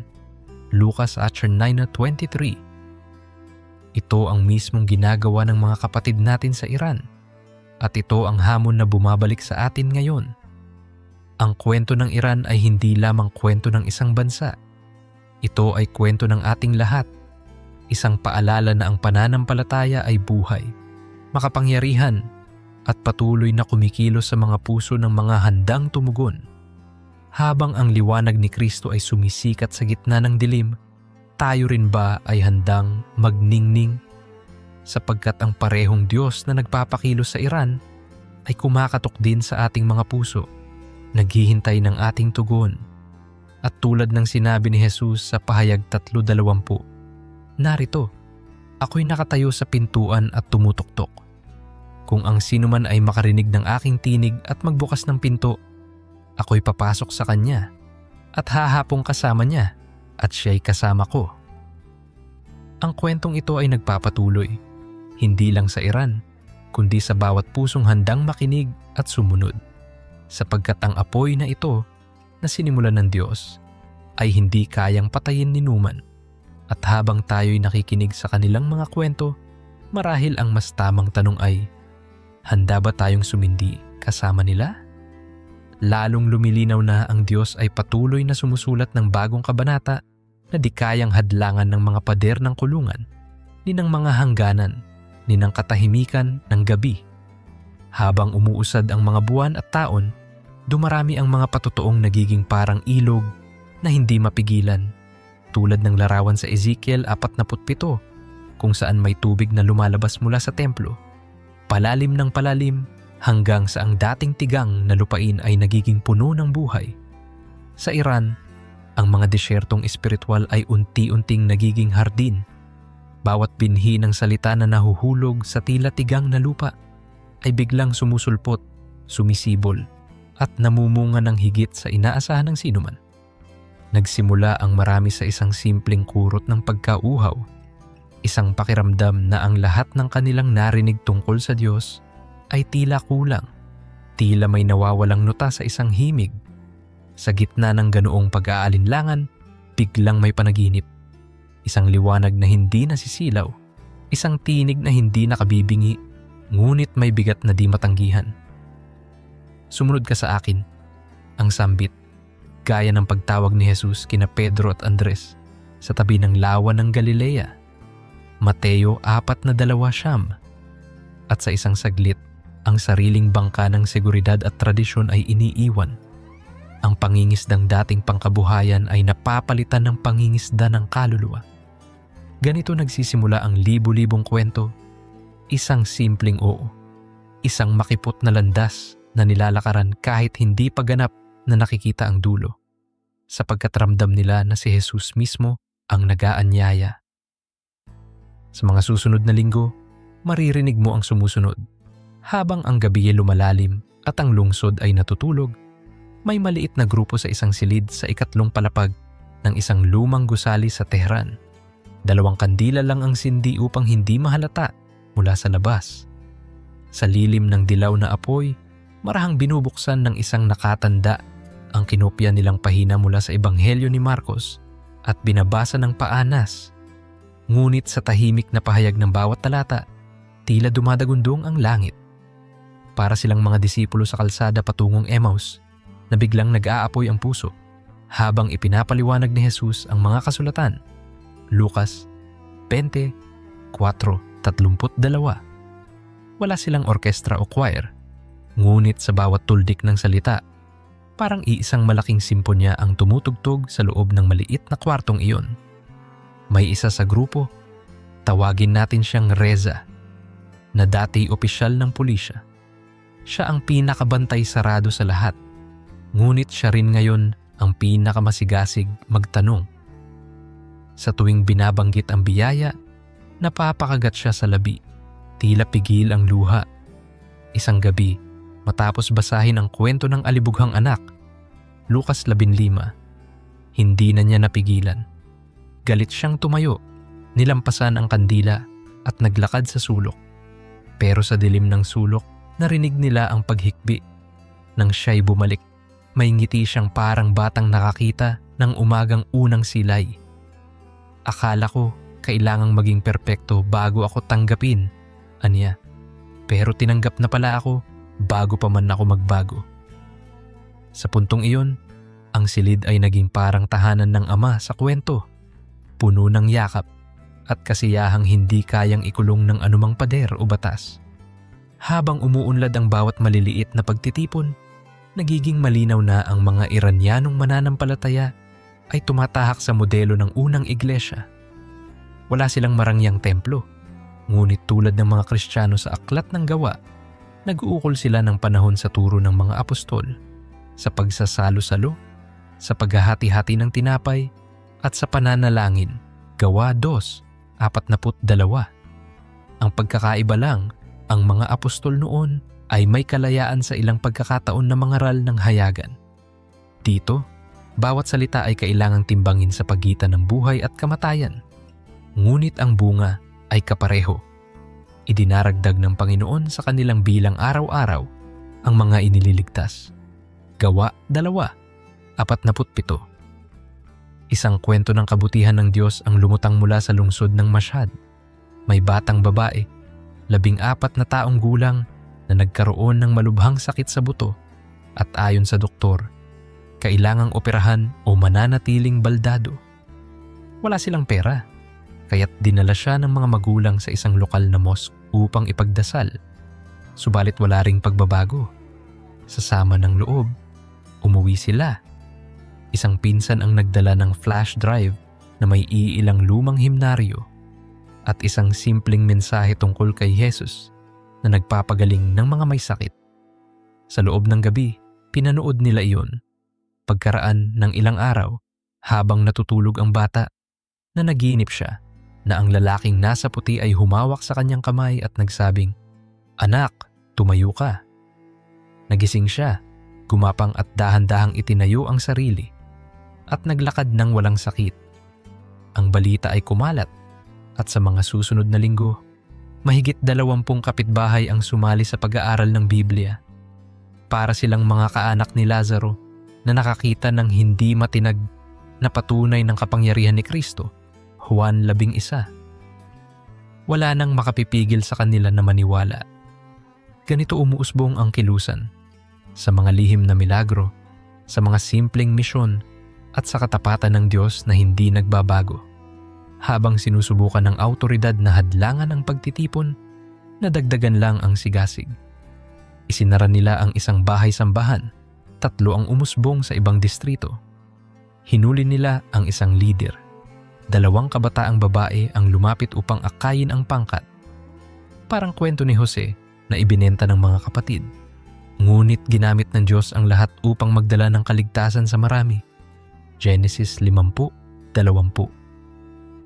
Lucas 9:23. Ito ang mismong ginagawa ng mga kapatid natin sa Iran, at ito ang hamon na bumabalik sa atin ngayon. Ang kwento ng Iran ay hindi lamang kwento ng isang bansa. Ito ay kwento ng ating lahat. Isang paalala na ang pananampalataya ay buhay, makapangyarihan, at patuloy na kumikilos sa mga puso ng mga handang tumugon. Habang ang liwanag ni Kristo ay sumisikat sa gitna ng dilim, tayo rin ba ay handang magningning? Sapagkat ang parehong Diyos na nagpapakilos sa Iran ay kumakatok din sa ating mga puso, naghihintay ng ating tugon. At tulad ng sinabi ni Jesus sa Pahayag 3:20, narito, ako'y nakatayo sa pintuan at tumutuktok. Kung ang sino man ay makarinig ng aking tinig at magbukas ng pinto, ako'y papasok sa kanya at hahapong kasama niya at siya'y kasama ko. Ang kwentong ito ay nagpapatuloy, hindi lang sa Iran, kundi sa bawat pusong handang makinig at sumunod. Sapagkat ang apoy na ito na sinimulan ng Diyos ay hindi kayang patayin ni numan. At habang tayo'y nakikinig sa kanilang mga kwento, marahil ang mas tamang tanong ay, handa ba tayong sumindi kasama nila? Lalong lumilinaw na ang Diyos ay patuloy na sumusulat ng bagong kabanata na di kayang hadlangan ng mga pader ng kulungan, ni ng mga hangganan, ni ng katahimikan ng gabi. Habang umuusad ang mga buwan at taon, dumarami ang mga patotoong nagiging parang ilog na hindi mapigilan. Tulad ng larawan sa Ezekiel 47, kung saan may tubig na lumalabas mula sa templo, palalim ng palalim hanggang sa ang dating tigang na lupain ay nagiging puno ng buhay. Sa Iran, ang mga desyertong espiritual ay unti-unting nagiging hardin. Bawat binhi ng salita na nahuhulog sa tila tigang na lupa ay biglang sumusulpot, sumisibol, at namumunga ng higit sa inaasahan ng sinuman. Nagsimula ang marami sa isang simpleng kurot ng pagkauhaw, isang pakiramdam na ang lahat ng kanilang narinig tungkol sa Diyos ay tila kulang, tila may nawawalang nota sa isang himig. Sa gitna ng ganoong pag-aalinlangan, biglang may panaginip, isang liwanag na hindi nasisilaw, isang tinig na hindi nakabibingi, ngunit may bigat na di matanggihan. Sumunod ka sa akin, ang sambit, gaya ng pagtawag ni Jesus kina Pedro at Andres sa tabi ng lawa ng Galilea. Mateo 4:20. At sa isang saglit, ang sariling bangka ng seguridad at tradisyon ay iniiwan. Ang pangingisdang dating pangkabuhayan ay napapalitan ng pangingisda ng kaluluwa. Ganito nagsisimula ang libu-libong kwento, isang simpleng oo, isang makipot na landas na nilalakaran kahit hindi pa ganap na nakikita ang dulo, sapagkat ramdam nila na si Jesus mismo ang nag-aanyaya. Sa mga susunod na linggo, maririnig mo ang sumusunod. Habang ang gabi ay lumalalim at ang lungsod ay natutulog, may maliit na grupo sa isang silid sa ikatlong palapag ng isang lumang gusali sa Tehran. 2 kandila lang ang sindi upang hindi mahalata mula sa labas. Sa lilim ng dilaw na apoy, marahang binubuksan ng isang nakatanda ang kinopya nilang pahina mula sa Ebanghelyo ni Marcos at binabasa ng paanas. Ngunit sa tahimik na pahayag ng bawat talata, tila dumadagundong ang langit. Para silang mga disipulo sa kalsada patungong Emmaus na biglang nag-aapoy ang puso habang ipinapaliwanag ni Jesus ang mga kasulatan. Lucas 20:4-32. Wala silang orkestra o choir, ngunit sa bawat tuldik ng salita, parang iisang malaking simponya ang tumutugtog sa loob ng maliit na kwartong iyon. May isa sa grupo, tawagin natin siyang Reza, na dati opisyal ng pulisya. Siya ang pinakabantay sarado sa lahat, ngunit siya rin ngayon ang pinakamasigasig magtanong. Sa tuwing binabanggit ang biyaya, napapakagat siya sa labi, tila pigil ang luha. Isang gabi, matapos basahin ang kwento ng alibughang anak, Lucas 15, hindi na niya napigilan. Galit siyang tumayo, nilampasan ang kandila at naglakad sa sulok. Pero sa dilim ng sulok, narinig nila ang paghikbi. Nang siya'y bumalik, may ngiti siyang parang batang nakakita ng umagang unang silay. Akala ko kailangang maging perpekto bago ako tanggapin, aniya. Pero tinanggap na pala ako bago pa man ako magbago. Sa puntong iyon, ang silid ay naging parang tahanan ng ama sa kwento, puno ng yakap at kasiyahang hindi kayang ikulong ng anumang pader o batas. Habang umuunlad ang bawat maliliit na pagtitipon, nagiging malinaw na ang mga Iranyanong mananampalataya ay tumatahak sa modelo ng unang iglesia. Wala silang marangyang templo, ngunit tulad ng mga Kristiyano sa Aklat ng Gawa, nag-uukol sila ng panahon sa turo ng mga apostol, sa pagsasalo-salo, sa paghahati-hati ng tinapay, at sa pananalangin. Gawa 2:42. Ang pagkakaiba lang, ang mga apostol noon ay may kalayaan sa ilang pagkakataon na mangaral ng hayagan. Dito, bawat salita ay kailangang timbangin sa pagitan ng buhay at kamatayan. Ngunit ang bunga ay kapareho. Idinaragdag ng Panginoon sa kanilang bilang araw-araw ang mga inililigtas. Gawa 2:47. Isang kwento ng kabutihan ng Diyos ang lumutang mula sa lungsod ng Mashhad. May batang babae, 14 na taong gulang na nagkaroon ng malubhang sakit sa buto at ayon sa doktor, kailangang operahan o mananatiling baldado. Wala silang pera, kaya't dinala siya ng mga magulang sa isang lokal na mosque upang ipagdasal. Subalit wala ring pagbabago. Sa sama ng loob, umuwi sila. Isang pinsan ang nagdala ng flash drive na may iilang lumang himnaryo at isang simpleng mensahe tungkol kay Jesus na nagpapagaling ng mga may sakit. Sa loob ng gabi, pinanood nila iyon. Pagkaraan ng ilang araw, habang natutulog ang bata, na naginip siya na ang lalaking nasa puti ay humawak sa kanyang kamay at nagsabing, "Anak, tumayo ka." Nagising siya, gumapang at dahan-dahang itinayo ang sarili at naglakad ng walang sakit. Ang balita ay kumalat at sa mga susunod na linggo, mahigit 20 kapitbahay ang sumali sa pag-aaral ng Biblia. Para silang mga kaanak ni Lazaro na nakakita ng hindi matinag na patunay ng kapangyarihan ni Kristo. Juan 11. Wala nang makapipigil sa kanila na maniwala. Ganito umuusbong ang kilusan, sa mga lihim na milagro, sa mga simpleng misyon, at sa katapatan ng Diyos na hindi nagbabago. Habang sinusubukan ng awtoridad na hadlangan ang pagtitipon, nadagdagan lang ang sigasig. Isinara nila ang isang bahay-sambahan, 3 ang umusbong sa ibang distrito. Hinuli nila ang isang leader. 2 kabataang babae ang lumapit upang akayin ang pangkat. Parang kwento ni Jose na ibinenta ng mga kapatid. Ngunit ginamit ng Diyos ang lahat upang magdala ng kaligtasan sa marami. Genesis 50:20.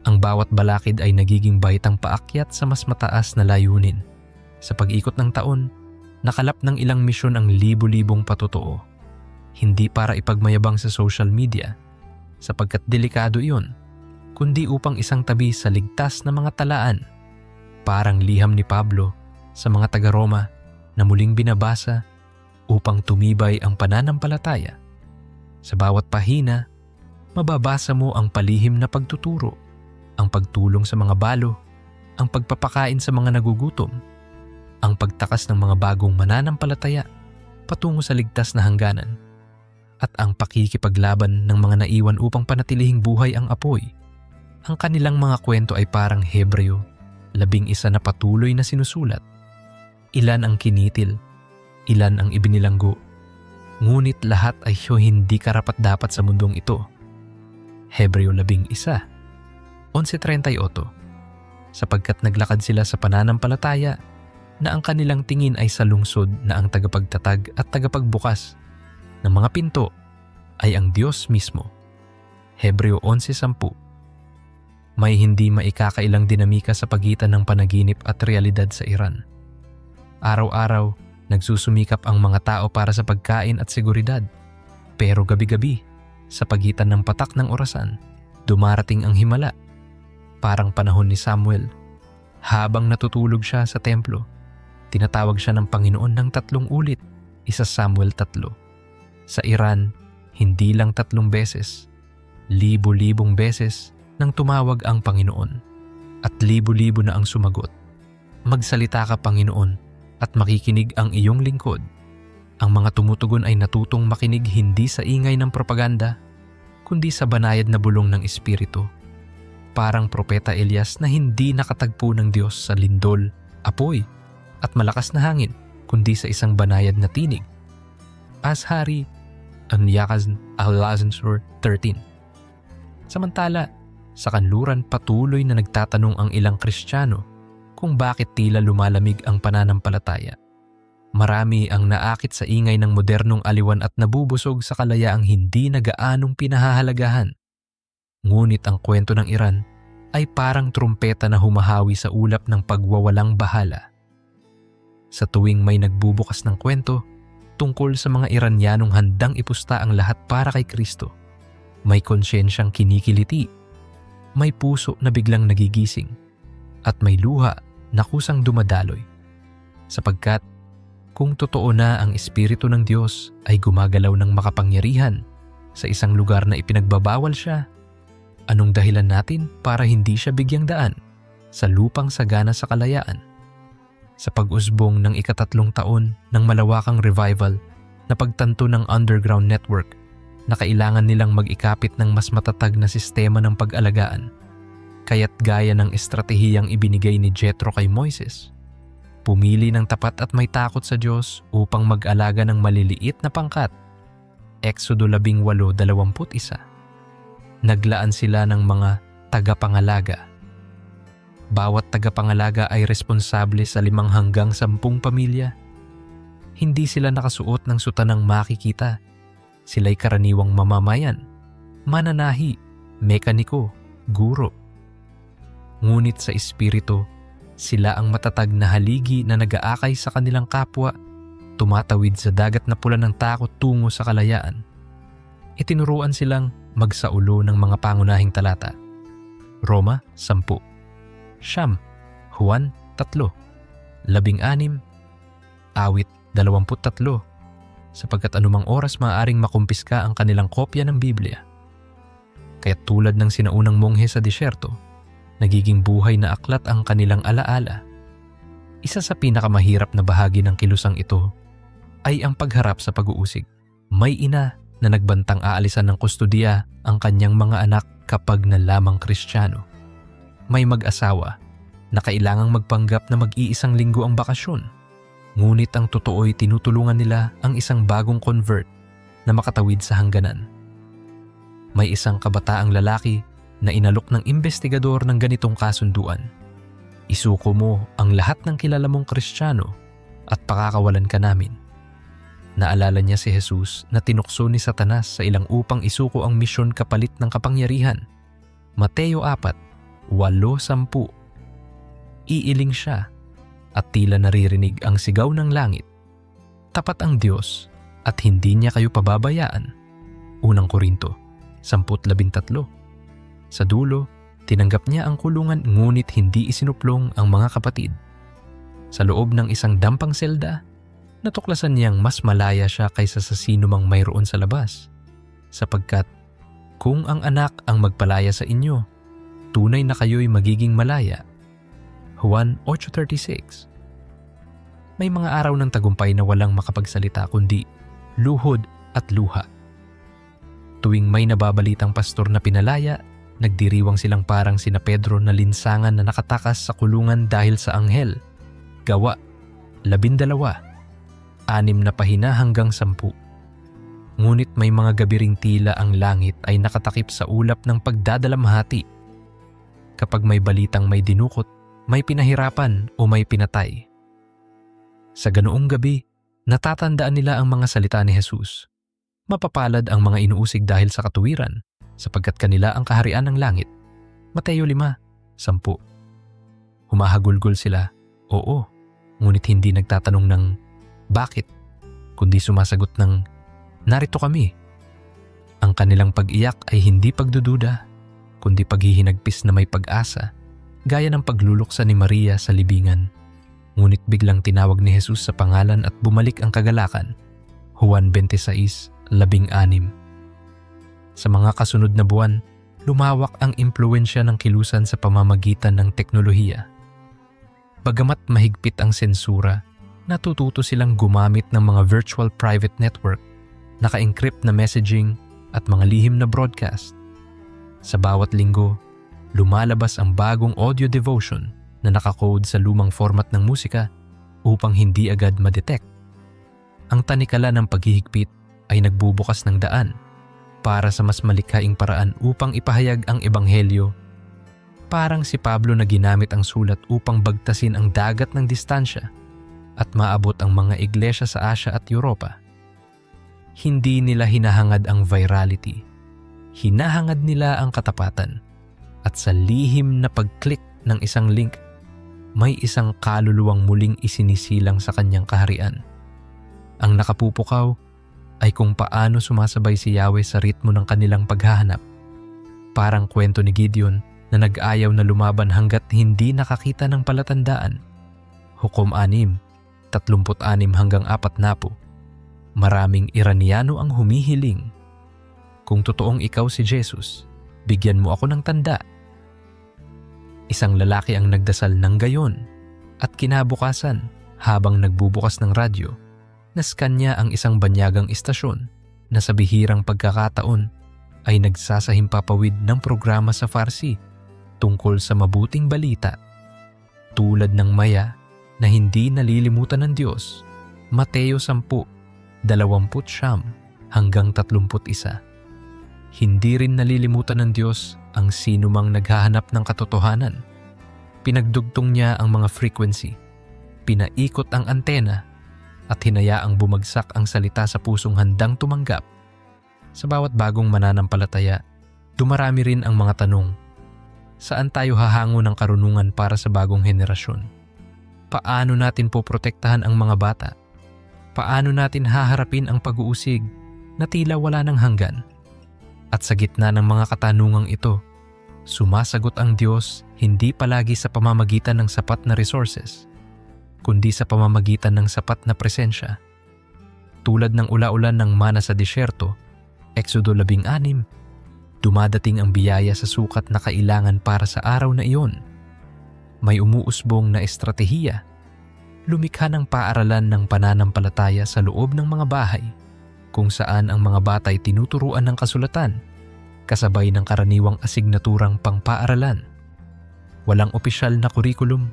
Ang bawat balakid ay nagiging baitang paakyat sa mas mataas na layunin. Sa pag-ikot ng taon, nakalap ng ilang misyon ang libu-libong patotoo. Hindi para ipagmayabang sa social media, sapagkat delikado iyon, kundi upang isang tabi sa ligtas na mga talaan. Parang liham ni Pablo sa mga taga-Roma na muling binabasa upang tumibay ang pananampalataya. Sa bawat pahina, mababasa mo ang palihim na pagtuturo, ang pagtulong sa mga balo, ang pagpapakain sa mga nagugutom, ang pagtakas ng mga bagong mananampalataya patungo sa ligtas na hangganan, at ang pakikipaglaban ng mga naiwan upang panatilihing buhay ang apoy. Ang kanilang mga kwento ay parang Hebreo 11 na patuloy na sinusulat. Ilan ang kinitil, ilan ang ibinilanggo, ngunit lahat ay hindi karapat-dapat sa mundong ito. Hebreo 11:11-38. Sapagkat naglakad sila sa pananampalataya na ang kanilang tingin ay sa lungsod na ang tagapagtatag at tagapagbukas ng mga pinto ay ang Diyos mismo. Hebreo 11:10. May hindi maikakailang dinamika sa pagitan ng panaginip at realidad sa Iran. Araw-araw, nagsusumikap ang mga tao para sa pagkain at seguridad. Pero gabi-gabi, sa pagitan ng patak ng orasan, dumarating ang himala. Parang panahon ni Samuel. Habang natutulog siya sa templo, tinatawag siya ng Panginoon ng 3 ulit, 1 Samuel 3. Sa Iran, hindi lang 3 beses, libo-libong beses nang tumawag ang Panginoon at libo-libo na ang sumagot. Magsalita ka, Panginoon, at makikinig ang iyong lingkod. Ang mga tumutugon ay natutong makinig hindi sa ingay ng propaganda, kundi sa banayad na bulong ng Espiritu. Parang Propeta Elias na hindi nakatagpo ng Diyos sa lindol, apoy, at malakas na hangin, kundi sa isang banayad na tinig. Ashari, ang Yakaz al-Lazansur 13. Samantala, sa kanluran patuloy na nagtatanong ang ilang Kristiyano kung bakit tila lumalamig ang pananampalataya. Marami ang naakit sa ingay ng modernong aliwan at nabubusog sa kalayaang hindi na gaanong pinahahalagahan. Ngunit ang kwento ng Iran ay parang trumpeta na humahawi sa ulap ng pagwawalang bahala. Sa tuwing may nagbubukas ng kwento tungkol sa mga Iranyanong handang ipusta ang lahat para kay Kristo, may konsyensyang kinikiliti, may puso na biglang nagigising, at may luha na kusang dumadaloy. Sapagkat kung totoo na ang Espiritu ng Diyos ay gumagalaw ng makapangyarihan sa isang lugar na ipinagbabawal siya, anong dahilan natin para hindi siya bigyang daan sa lupang sagana sa kalayaan? Sa pag-usbong ng ika-3 taon ng malawakang revival na pagtanto ng underground network na kailangan nilang mag-ikapit ng mas matatag na sistema ng pag-alagaan, kaya't gaya ng estratehiyang ibinigay ni Jethro kay Moises, pumili ng tapat at may takot sa Diyos upang mag-alaga ng maliliit na pangkat. Exodo 18:21. Naglaan sila ng mga tagapangalaga. Bawat tagapangalaga ay responsable sa 5 hanggang 10 pamilya. Hindi sila nakasuot ng sutanang makikita. Sila'y karaniwang mamamayan, mananahi, mekaniko, guro. Ngunit sa espiritu, sila ang matatag na haligi na nag-aakay sa kanilang kapwa, tumatawid sa dagat na pula ng takot tungo sa kalayaan. Itinuruan silang magsaulo ng mga pangunahing talata. Roma 10, Siyam, Juan 3, 16, Awit 23, sapagkat anumang oras maaaring makumpiska ang kanilang kopya ng Biblia. Kaya't tulad ng sinaunang monghe sa disyerto, nagiging buhay na aklat ang kanilang alaala. Isa sa pinakamahirap na bahagi ng kilusang ito ay ang pagharap sa pag-uusig. May ina na nagbantang aalisan ng kustudiya ang kanyang mga anak kapag nalamang Kristiyano. May mag-asawa na kailangang magpanggap na mag-iisang linggo ang bakasyon. Ngunit ang totoo'y tinutulungan nila ang isang bagong convert na makatawid sa hangganan. May isang kabataang lalaki na inalok ng investigador ng ganitong kasunduan. Isuko mo ang lahat ng kilala mong Kristiyano at pakakawalan ka namin. Naalala niya si Jesus na tinukso ni Satanas sa ilang upang isuko ang misyon kapalit ng kapangyarihan. Mateo 4:8-10. Iiling siya at tila naririnig ang sigaw ng langit. Tapat ang Diyos at hindi niya kayo pababayaan. 1 Korinto 10:13. Sa dulo, tinanggap niya ang kulungan ngunit hindi isinuplong ang mga kapatid. Sa loob ng isang dampang selda, natuklasan niyang mas malaya siya kaysa sa sino mang mayroon sa labas. Sapagkat kung ang anak ang magpalaya sa inyo, tunay na kayo'y magiging malaya. Juan 8:36. May mga araw ng tagumpay na walang makapagsalita kundi luhod at luha. Tuwing may nababalitang pastor na pinalaya, nagdiriwang silang parang sina Pedro na linsangan na nakatakas sa kulungan dahil sa anghel. Gawa 12, 6 na pahina hanggang 10. Ngunit may mga gabi ring tila ang langit ay nakatakip sa ulap ng pagdadalamhati. Kapag may balitang may dinukot, may pinahirapan o may pinatay. Sa ganoong gabi, natatandaan nila ang mga salita ni Jesus. Mapapalad ang mga inuusig dahil sa katuwiran, sapagkat kanila ang kaharian ng langit. Mateo 5:10. Humahagulgol sila, oo, ngunit hindi nagtatanong ng bakit, kundi sumasagot ng narito kami. Ang kanilang pag-iyak ay hindi pagdududa, kundi paghihinagpis na may pag-asa, gaya ng pagluluksa ni Maria sa libingan. Ngunit biglang tinawag ni Jesus sa pangalan at bumalik ang kagalakan. Juan 26:16. Sa mga kasunod na buwan, lumawak ang impluwensya ng kilusan sa pamamagitan ng teknolohiya. Bagamat mahigpit ang sensura, natututo silang gumamit ng mga virtual private network, naka-encrypt na messaging at mga lihim na broadcast. Sa bawat linggo, lumalabas ang bagong audio devotion na nakakode sa lumang format ng musika upang hindi agad ma-detect. Ang tanikala ng paghihigpit ay nagbubukas ng daan para sa mas malikhaing paraan upang ipahayag ang ebanghelyo. Parang si Pablo na ginamit ang sulat upang bagtasin ang dagat ng distansya at maabot ang mga iglesia sa Asia at Europa. Hindi nila hinahangad ang virality. Hinahangad nila ang katapatan. At sa lihim na pag-click ng isang link, may isang kaluluwang muling isinisilang sa kanyang kaharian. Ang nakapupukaw ay kung paano sumasabay si Yahweh sa ritmo ng kanilang paghahanap. Parang kwento ni Gideon na nag-ayaw na lumaban hanggat hindi nakakita ng palatandaan. Hukom 6:36-40. Maraming Iraniano ang humihiling. Kung totoong ikaw si Jesus, bigyan mo ako ng tanda. Isang lalaki ang nagdasal ng gayon at kinabukasan habang nagbubukas ng radyo, naskan niya ang isang banyagang istasyon na sa bihirang pagkakataon ay nagsasahimpapawid ng programa sa Farsi tungkol sa mabuting balita. Tulad ng maya na hindi nalilimutan ng Diyos, Mateo 10:29-31. Hindi rin nalilimutan ng Diyos ang sino mang naghahanap ng katotohanan. Pinagdugtong niya ang mga frequency, pinaikot ang antena at hinayaang bumagsak ang salita sa pusong handang tumanggap. Sa bawat bagong mananampalataya, dumarami rin ang mga tanong. Saan tayo hahango ng karunungan para sa bagong henerasyon? Paano natin poprotektahan ang mga bata? Paano natin haharapin ang pag-uusig na tila wala ng hanggan? At sa gitna ng mga katanungang ito, sumasagot ang Diyos hindi palagi sa pamamagitan ng sapat na resources, kundi sa pamamagitan ng sapat na presensya. Tulad ng ula-ulan ng mana sa disyerto, Exodo 16, dumadating ang biyaya sa sukat na kailangan para sa araw na iyon. May umuusbong na estratehiya, lumikha ng paaralan ng pananampalataya sa loob ng mga bahay, kung saan ang mga bata ay tinuturuan ng kasulatan, kasabay ng karaniwang asignaturang pangpaaralan. Walang opisyal na kurikulum,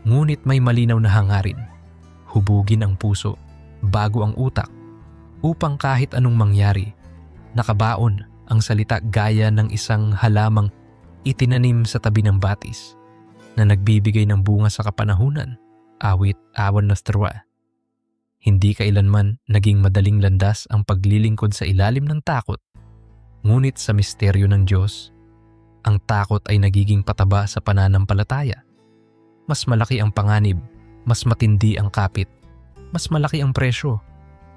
ngunit may malinaw na hangarin. Hubugin ang puso, bago ang utak, upang kahit anong mangyari, nakabaon ang salita gaya ng isang halamang itinanim sa tabi ng batis na nagbibigay ng bunga sa kapanahunan. Awit 4:3. Hindi kailanman naging madaling landas ang paglilingkod sa ilalim ng takot. Ngunit sa misteryo ng Diyos, ang takot ay nagiging pataba sa pananampalataya. Mas malaki ang panganib, mas matindi ang kapit, mas malaki ang presyo,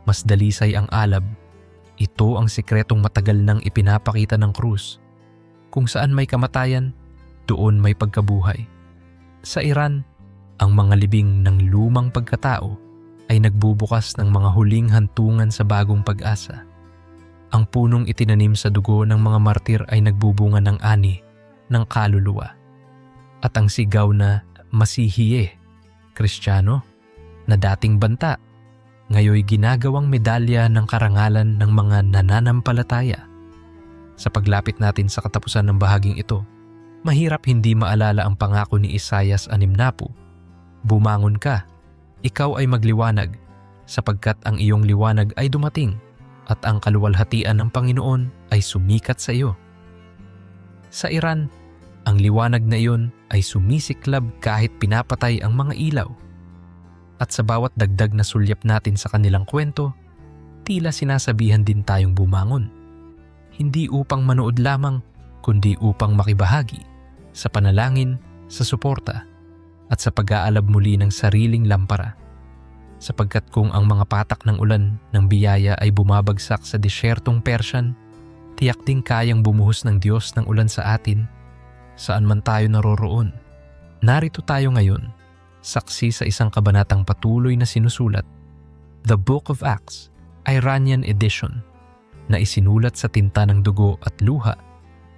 mas dalisay ang alab. Ito ang sikretong matagal nang ipinapakita ng krus. Kung saan may kamatayan, doon may pagkabuhay. Sa Iran, ang mga libing ng lumang pagkatao ay nagbubukas ng mga huling hantungan sa bagong pag-asa. Ang punong itinanim sa dugo ng mga martir ay nagbubunga ng ani, ng kaluluwa. At ang sigaw na Masihiye, Kristiyano, na dating banta, ngayoy ginagawang medalya ng karangalan ng mga nananampalataya. Sa paglapit natin sa katapusan ng bahaging ito, mahirap hindi maalala ang pangako ni Isaias 6. Bumangon ka, ikaw ay magliwanag, sapagkat ang iyong liwanag ay dumating at ang kaluwalhatian ng Panginoon ay sumikat sa iyo. Sa Iran, ang liwanag na iyon ay sumisiklab kahit pinapatay ang mga ilaw. At sa bawat dagdag na sulyap natin sa kanilang kwento, tila sinasabihan din tayong bumangon. Hindi upang manood lamang, kundi upang makibahagi sa panalangin, sa suporta, at sa pag-aalab muli ng sariling lampara. Sapagkat kung ang mga patak ng ulan ng biyaya ay bumabagsak sa desyertong Persian, tiyak ding kayang bumuhos ng Diyos ng ulan sa atin, saan man tayo naroroon. Narito tayo ngayon, saksi sa isang kabanatang patuloy na sinusulat, The Book of Acts, Iranian Edition, na isinulat sa tinta ng dugo at luha,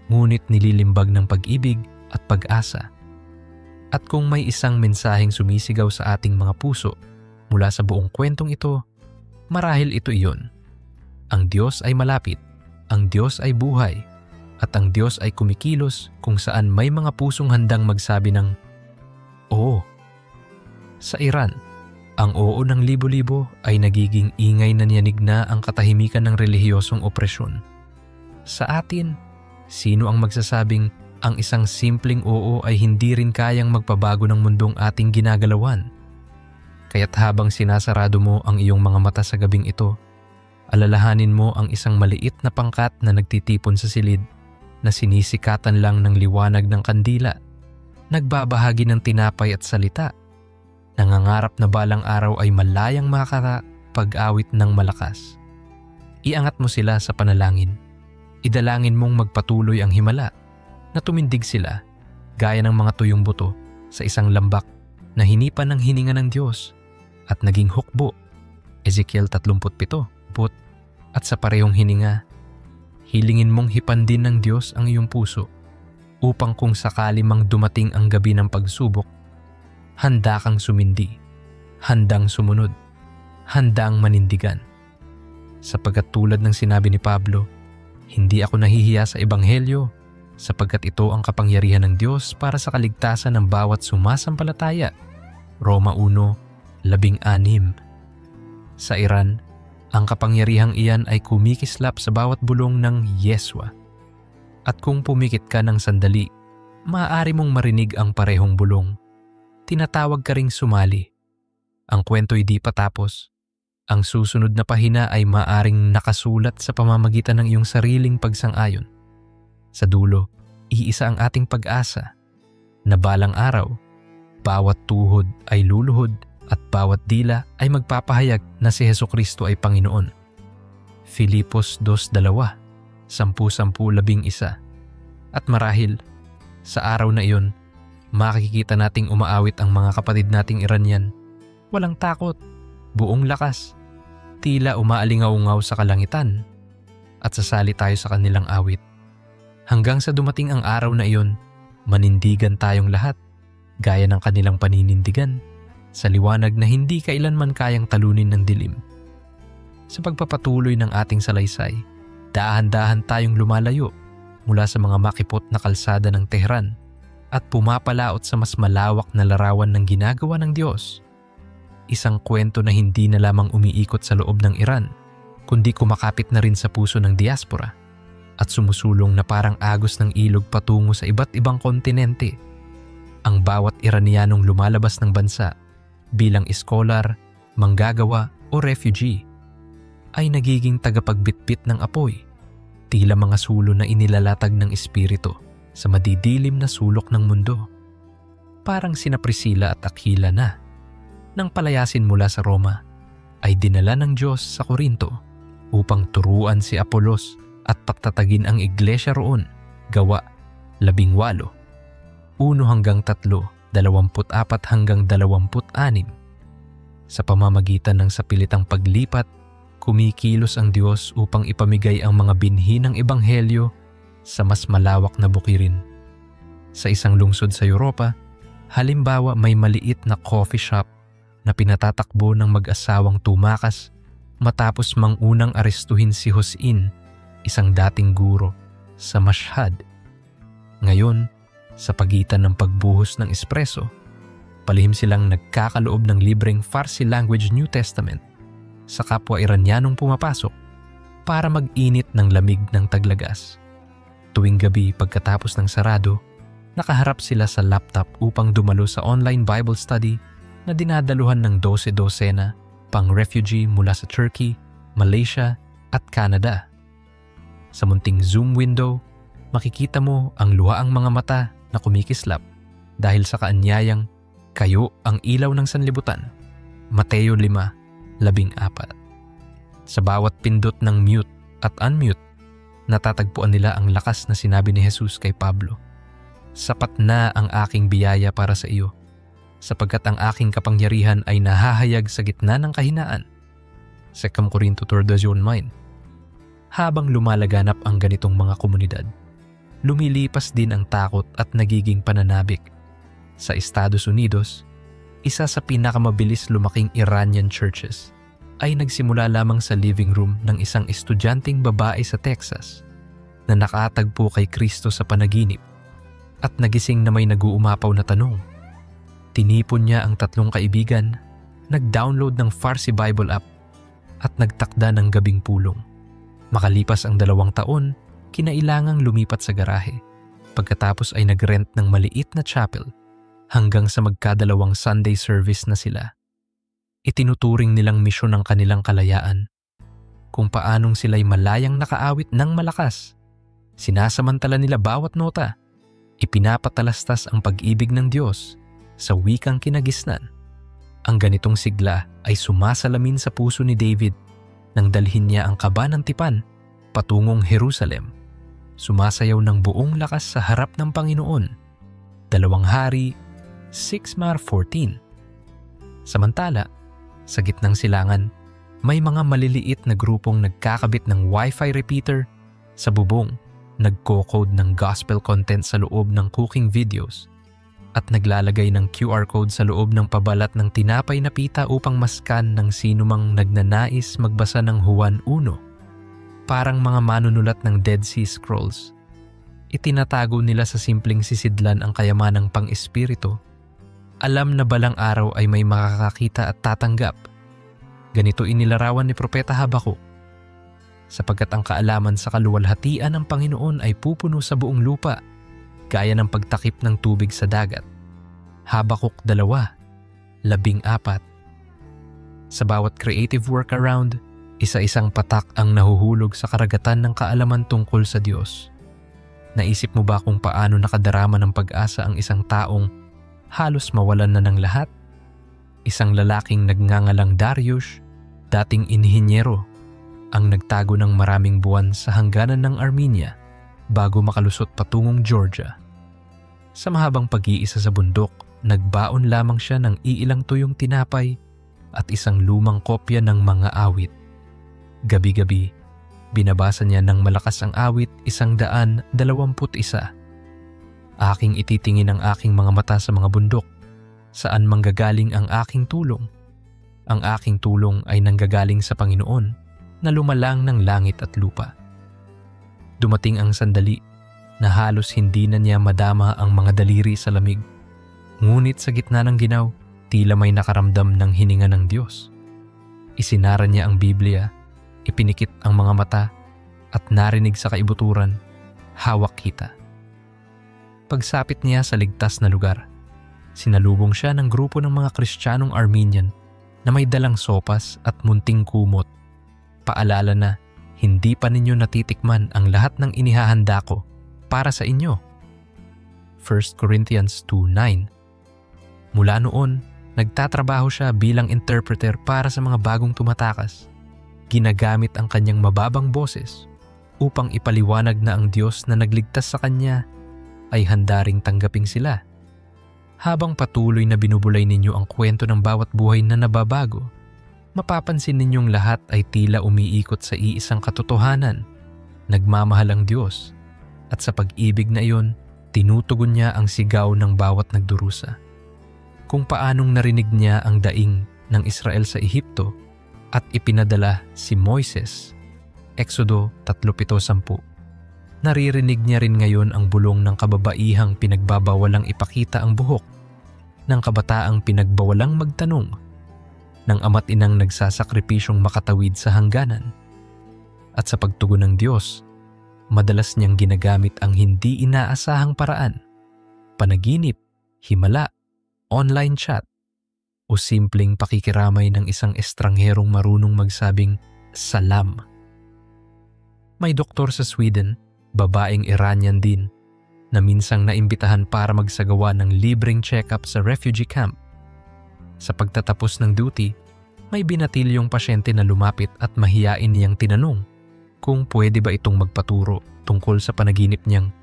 ngunit nililimbag ng pag-ibig at pag-asa. At kung may isang mensaheng sumisigaw sa ating mga puso mula sa buong kwentong ito, marahil ito iyon. Ang Diyos ay malapit, ang Diyos ay buhay, at ang Diyos ay kumikilos kung saan may mga pusong handang magsabi ng Oo. Sa Iran, ang oo ng libo-libo ay nagiging ingay na niyanig na ang katahimikan ng relihiyosong opresyon. Sa atin, sino ang magsasabing ang isang simpleng oo ay hindi rin kayang magpabago ng mundong ating ginagalawan? Kaya't habang sinasarado mo ang iyong mga mata sa gabing ito, alalahanin mo ang isang maliit na pangkat na nagtitipon sa silid na sinisikatan lang ng liwanag ng kandila, nagbabahagi ng tinapay at salita, nangangarap na balang araw ay malayang makakapag-awit ng malakas. Iangat mo sila sa panalangin. Idalangin mong magpatuloy ang himala, na tumindig sila gaya ng mga tuyong buto sa isang lambak na hinipan ng hininga ng Diyos at naging hukbo. Ezekiel 37. At sa parehong hininga, hilingin mong hipandin ng Diyos ang iyong puso upang kung sakali mang dumating ang gabi ng pagsubok, handa kang sumindi, handang sumunod, handang manindigan. Sapagkat tulad ng sinabi ni Pablo, hindi ako nahihiya sa Ebanghelyo, sapagkat ito ang kapangyarihan ng Diyos para sa kaligtasan ng bawat sumasampalataya. Roma 1:16. Sa Iran, ang kapangyarihang iyan ay kumikislap sa bawat bulong ng Yeswa. At kung pumikit ka ng sandali, maaari mong marinig ang parehong bulong. Tinatawag ka ring sumali. Ang kwento'y di patapos. Ang susunod na pahina ay maaring nakasulat sa pamamagitan ng iyong sariling pagsang-ayon. Sa dulo, iisa ang ating pag-asa na balang araw, bawat tuhod ay luluhod at bawat dila ay magpapahayag na si Hesukristo ay Panginoon. Filipos 2:2, 10:10-11. At marahil, sa araw na iyon, makikita nating umaawit ang mga kapatid nating Iranian. Walang takot, buong lakas, tila umaalingaw-ngaw sa kalangitan, at sasali tayo sa kanilang awit. Hanggang sa dumating ang araw na iyon, manindigan tayong lahat, gaya ng kanilang paninindigan, sa liwanag na hindi kailanman kayang talunin ng dilim. Sa pagpapatuloy ng ating salaysay, dahan-dahan tayong lumalayo mula sa mga makipot na kalsada ng Tehran at pumapalaot sa mas malawak na larawan ng ginagawa ng Diyos. Isang kwento na hindi na lamang umiikot sa loob ng Iran, kundi kumakapit na rin sa puso ng diaspora at sumusulong na parang agos ng ilog patungo sa iba't ibang kontinente. Ang bawat Iranianong lumalabas ng bansa bilang iskolar, manggagawa o o refugee ay nagiging tagapagbitbit ng apoy, tila mga sulo na inilalatag ng espiritu sa madidilim na sulok ng mundo. Parang sina Priscilla at Aquila na, nang palayasin mula sa Roma, ay dinala ng Diyos sa Corinto upang turuan si Apolos at pagtatagin ang iglesia roon. Gawa 18, 1-3, 24-26. Sa pamamagitan ng sapilitang paglipat, kumikilos ang Diyos upang ipamigay ang mga binhi ng Ebanghelyo sa mas malawak na bukirin. Sa isang lungsod sa Europa, halimbawa may maliit na coffee shop na pinatatakbo ng mag-asawang tumakas matapos mangunang arestuhin si Hussein, isang dating guro, sa Mashhad. Ngayon, sa pagitan ng pagbuhos ng espresso, palihim silang nagkakaloob ng libreng Farsi language New Testament sa kapwa Iranyanong pumapasok para mag-init ng lamig ng taglagas. Tuwing gabi pagkatapos ng sarado, nakaharap sila sa laptop upang dumalo sa online Bible study na dinadaluhan ng 12 pang refugee mula sa Turkey, Malaysia at Canada. Sa munting Zoom window, makikita mo ang luhaang mga mata na kumikislap dahil sa kaanyayang "Kayo ang ilaw ng sanlibutan." Mateo 5:14. Sa bawat pindot ng mute at unmute, natatagpuan nila ang lakas na sinabi ni Jesus kay Pablo, "Sapat na ang aking biyaya para sa iyo, sapagkat ang aking kapangyarihan ay nahahayag sa gitna ng kahinaan." 2 Corinto 3:9. Habang lumalaganap ang ganitong mga komunidad, lumilipas din ang takot at nagiging pananabik. Sa Estados Unidos, isa sa pinakamabilis lumaking Iranian churches ay nagsimula lamang sa living room ng isang estudyanteng babae sa Texas na nakatagpo kay Kristo sa panaginip at nagising na may nag-uumapaw na tanong. Tinipon niya ang 3 kaibigan, nag-download ng Farsi Bible app at nagtakda ng gabing pulong. Makalipas ang 2 taon, kinailangang lumipat sa garahe. Pagkatapos ay nag-rent ng maliit na chapel hanggang sa magkadalawang Sunday service na sila. Itinuturing nilang misyon ng kanilang kalayaan, kung paanong sila'y malayang nakaawit ng malakas. Sinasamantala nila bawat nota. Ipinapatalastas ang pag-ibig ng Diyos sa wikang kinagisnan. Ang ganitong sigla ay sumasalamin sa puso ni David nang dalhin niya ang kaba ng tipan patungong Jerusalem. Sumasayaw ng buong lakas sa harap ng Panginoon. 2 Hari 6:14. Samantala, sa gitnang silangan, may mga maliliit na grupong nagkakabit ng Wi-Fi repeater sa bubong, nagko-code ng gospel content sa loob ng cooking videos, at naglalagay ng QR code sa loob ng pabalat ng tinapay na pita upang maskan ng sinumang nagnanais magbasa ng Juan 1. Parang mga manunulat ng Dead Sea Scrolls. Itinatago nila sa simpleng sisidlan ang kayamanang pang-espiritu. Alam na balang araw ay may makakakita at tatanggap. Ganito inilarawan ni Propeta Habakuk. Sapagkat ang kaalaman sa kaluwalhatian ng Panginoon ay pupuno sa buong lupa, gaya ng pagtakip ng tubig sa dagat. Habakuk 2:14. Sa bawat creative workaround, isa-isang patak ang nahuhulog sa karagatan ng kaalaman tungkol sa Diyos. Naisip mo ba kung paano nakadarama ng pag-asa ang isang taong halos mawalan na ng lahat? Isang lalaking nagngangalang Darius, dating inhinyero, ang nagtago ng maraming buwan sa hangganan ng Armenia bago makalusot patungong Georgia. Sa mahabang pag-iisa sa bundok, nagbaon lamang siya ng iilang tuyong tinapay at isang lumang kopya ng mga awit. Gabi-gabi, binabasa niya ng malakas ang awit 121. Aking ititingin ang aking mga mata sa mga bundok, saan manggagaling ang aking tulong. Ang aking tulong ay nanggagaling sa Panginoon na lumalang ng langit at lupa. Dumating ang sandali na halos hindi na niya madama ang mga daliri sa lamig. Ngunit sa gitna ng ginaw, tila may nakaramdam ng hininga ng Diyos. Isinara niya ang Biblia, ipinikit ang mga mata at narinig sa kaibuturan, hawak kita. Pagsapit niya sa ligtas na lugar, sinalubong siya ng grupo ng mga Kristiyanong Armenian na may dalang sopas at munting kumot. Paalala na hindi pa ninyo natitikman ang lahat ng inihahanda ko para sa inyo. 1 Corinthians 2:9. Mula noon, nagtatrabaho siya bilang interpreter para sa mga bagong tumatakas. Ginagamit ang kanyang mababang boses upang ipaliwanag na ang Diyos na nagligtas sa kanya ay handa ring tanggaping sila. Habang patuloy na binubulay ninyo ang kwento ng bawat buhay na nababago, mapapansin ninyong lahat ay tila umiikot sa iisang katotohanan. Nagmamahal ang Diyos at sa pag-ibig na iyon, tinutugon niya ang sigaw ng bawat nagdurusa. Kung paanong narinig niya ang daing ng Israel sa Ehipto at ipinadala si Moises, Exodo 3:10. Naririnig niya rin ngayon ang bulong ng kababaihang pinagbabawalang ipakita ang buhok, ng kabataang pinagbawalang magtanong, ng ama't inang nagsasakripisyong makatawid sa hangganan. At sa pagtugon ng Diyos, madalas niyang ginagamit ang hindi inaasahang paraan, panaginip, himala, online chat, o simpleng pakikiramay ng isang estrangherong marunong magsabing salam. May doktor sa Sweden, babaeng Iranian din, na minsang naimbitahan para magsagawa ng libreng check-up sa refugee camp. Sa pagtatapos ng duty, may binatilyong pasyente na lumapit at mahiyain niyang tinanong kung pwede ba itong magpaturo tungkol sa panaginip niyang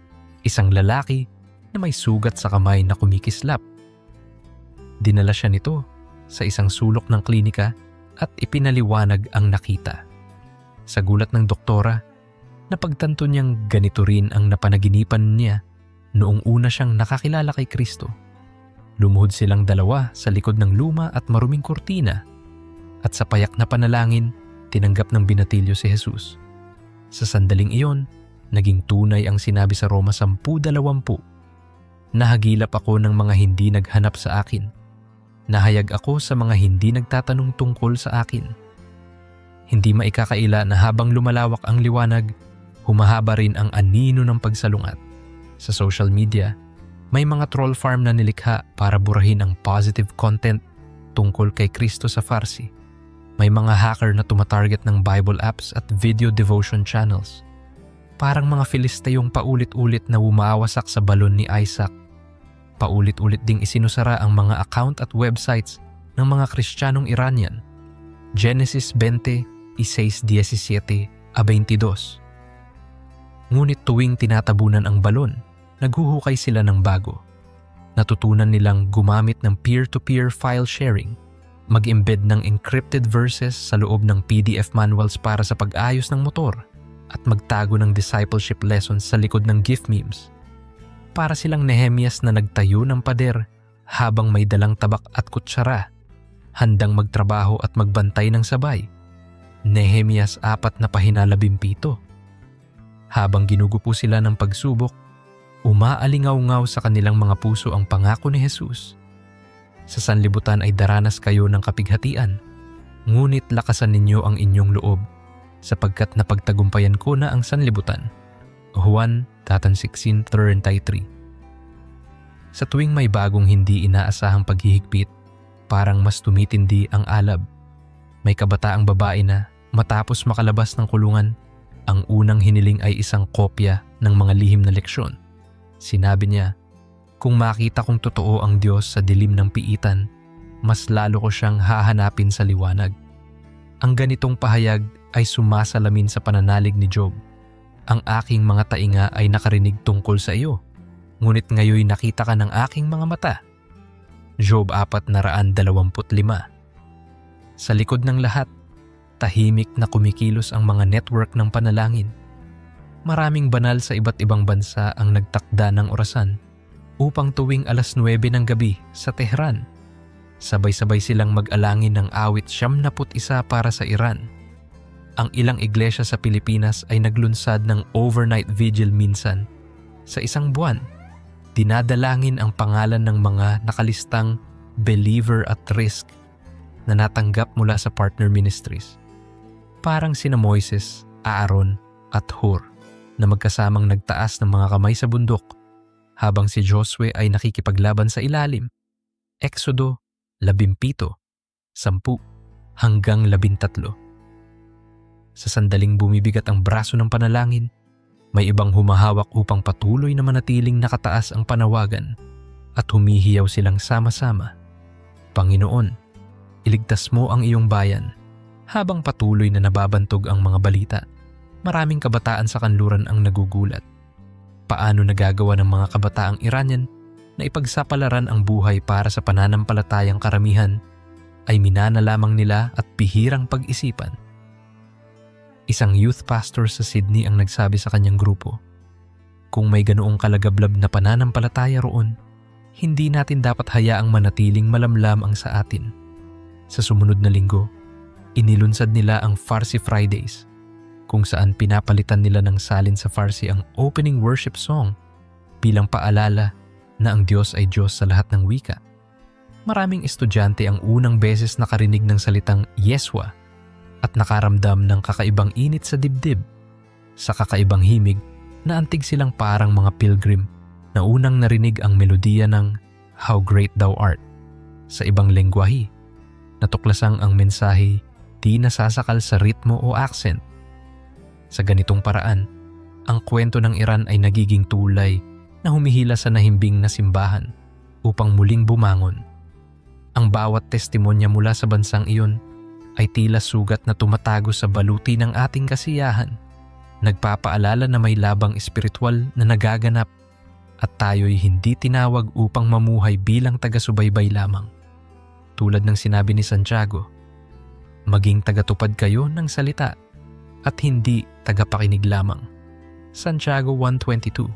isang lalaki na may sugat sa kamay na kumikislap. Dinala siya nito sa isang sulok ng klinika at ipinaliwanag ang nakita. Sa gulat ng doktora, napagtanto niyang ganito rin ang napanaginipan niya noong una siyang nakakilala kay Kristo. Lumuhod silang dalawa sa likod ng luma at maruming kurtina at sa payak na panalangin, tinanggap ng binatilyo si Jesus. Sa sandaling iyon, naging tunay ang sinabi sa Roma 10:20. Nahagilap ako ng mga hindi naghanap sa akin. Nahayag ako sa mga hindi nagtatanong tungkol sa akin. Hindi maikakaila na habang lumalawak ang liwanag, humahaba rin ang anino ng pagsalungat. Sa social media, may mga troll farm na nilikha para burahin ang positive content tungkol kay Kristo sa Farsi. May mga hacker na tumatarget ng Bible apps at video devotion channels. Parang mga Filisteyong paulit-ulit na umawasak sa balon ni Isaac. Paulit-ulit ding isinusara ang mga account at websites ng mga Kristiyanong Iranian. Genesis 20:16-17-22. Ngunit tuwing tinatabunan ang balon, naghuhukay sila ng bago. Natutunan nilang gumamit ng peer-to-peer file sharing, mag-embed ng encrypted verses sa loob ng PDF manuals para sa pag-ayos ng motor, at magtago ng discipleship lessons sa likod ng gift memes. Para silang Nehemias na nagtayo ng pader habang may dalang tabak at kutsara, handang magtrabaho at magbantay ng sabay. Nehemias 4:17. Habang ginugupo sila ng pagsubok, umaalingaw-ngaw sa kanilang mga puso ang pangako ni Jesus. Sa sanlibutan ay daranas kayo ng kapighatian, ngunit lakasan ninyo ang inyong loob, sapagkat napagtagumpayan ko na ang sanlibutan. Juan 16:33. Sa tuwing may bagong hindi inaasahang paghihigpit, parang mas tumitindi ang alab. May kabataang babae na, matapos makalabas ng kulungan, ang unang hiniling ay isang kopya ng mga lihim na leksyon. Sinabi niya, kung makita kong totoo ang Diyos sa dilim ng piitan, mas lalo ko siyang hahanapin sa liwanag. Ang ganitong pahayag ay sumasalamin sa pananalig ni Job. Ang aking mga tainga ay nakarinig tungkol sa iyo, ngunit ngayoy nakita ka ng aking mga mata. Job 4:25. Sa likod ng lahat, tahimik na kumikilos ang mga network ng panalangin. Maraming banal sa iba't ibang bansa ang nagtakda ng orasan upang tuwing 9:00 ng gabi sa Tehran, sabay-sabay silang mag-alangin ng awit 71 para sa Iran. Ang ilang iglesia sa Pilipinas ay naglunsad ng overnight vigil minsan. Sa isang buwan, dinadalangin ang pangalan ng mga nakalistang believer at risk na natanggap mula sa partner ministries. Parang sina Moises, Aaron at Hur na magkasamang nagtaas ng mga kamay sa bundok habang si Josue ay nakikipaglaban sa ilalim. Exodo 17:10. hanggang 13. Sa sandaling bumibigat ang braso ng panalangin, may ibang humahawak upang patuloy na manatiling nakataas ang panawagan at humihiyaw silang sama-sama. Panginoon, iligtas mo ang iyong bayan. Habang patuloy na nababantog ang mga balita, maraming kabataan sa kanluran ang nagugulat. Paano nagagawa ng mga kabataang Iranian na ipagsapalaran ang buhay para sa pananampalatayang karamihan ay minana lamang nila at bihirang pag-isipan. Isang youth pastor sa Sydney ang nagsabi sa kanyang grupo, "Kung may ganoong kalagablab na pananampalataya roon, hindi natin dapat hayaang manatiling malamlam ang sa atin." Sa sumunod na linggo, inilunsad nila ang Farsi Fridays, kung saan pinapalitan nila ng salin sa Farsi ang opening worship song bilang paalala na ang Diyos ay Diyos sa lahat ng wika. Maraming estudyante ang unang beses nakarinig ng salitang Yeswa at nakaramdam ng kakaibang init sa dibdib. Sa kakaibang himig, naantig silang parang mga pilgrim na unang narinig ang melodiya ng How Great Thou Art. Sa ibang lengguwahe, natuklasang ang mensahe di nasasakal sa ritmo o accent. Sa ganitong paraan, ang kwento ng Iran ay nagiging tulay na humihila sa nahimbing na simbahan upang muling bumangon. Ang bawat testimonya mula sa bansang iyon ay tila sugat na tumatago sa baluti ng ating kasiyahan, nagpapaalala na may labang espiritual na nagaganap at tayo'y hindi tinawag upang mamuhay bilang taga-subaybay lamang. Tulad ng sinabi ni Santiago, maging tagatupad kayo ng salita at hindi tagapakinig lamang. Santiago 1:22.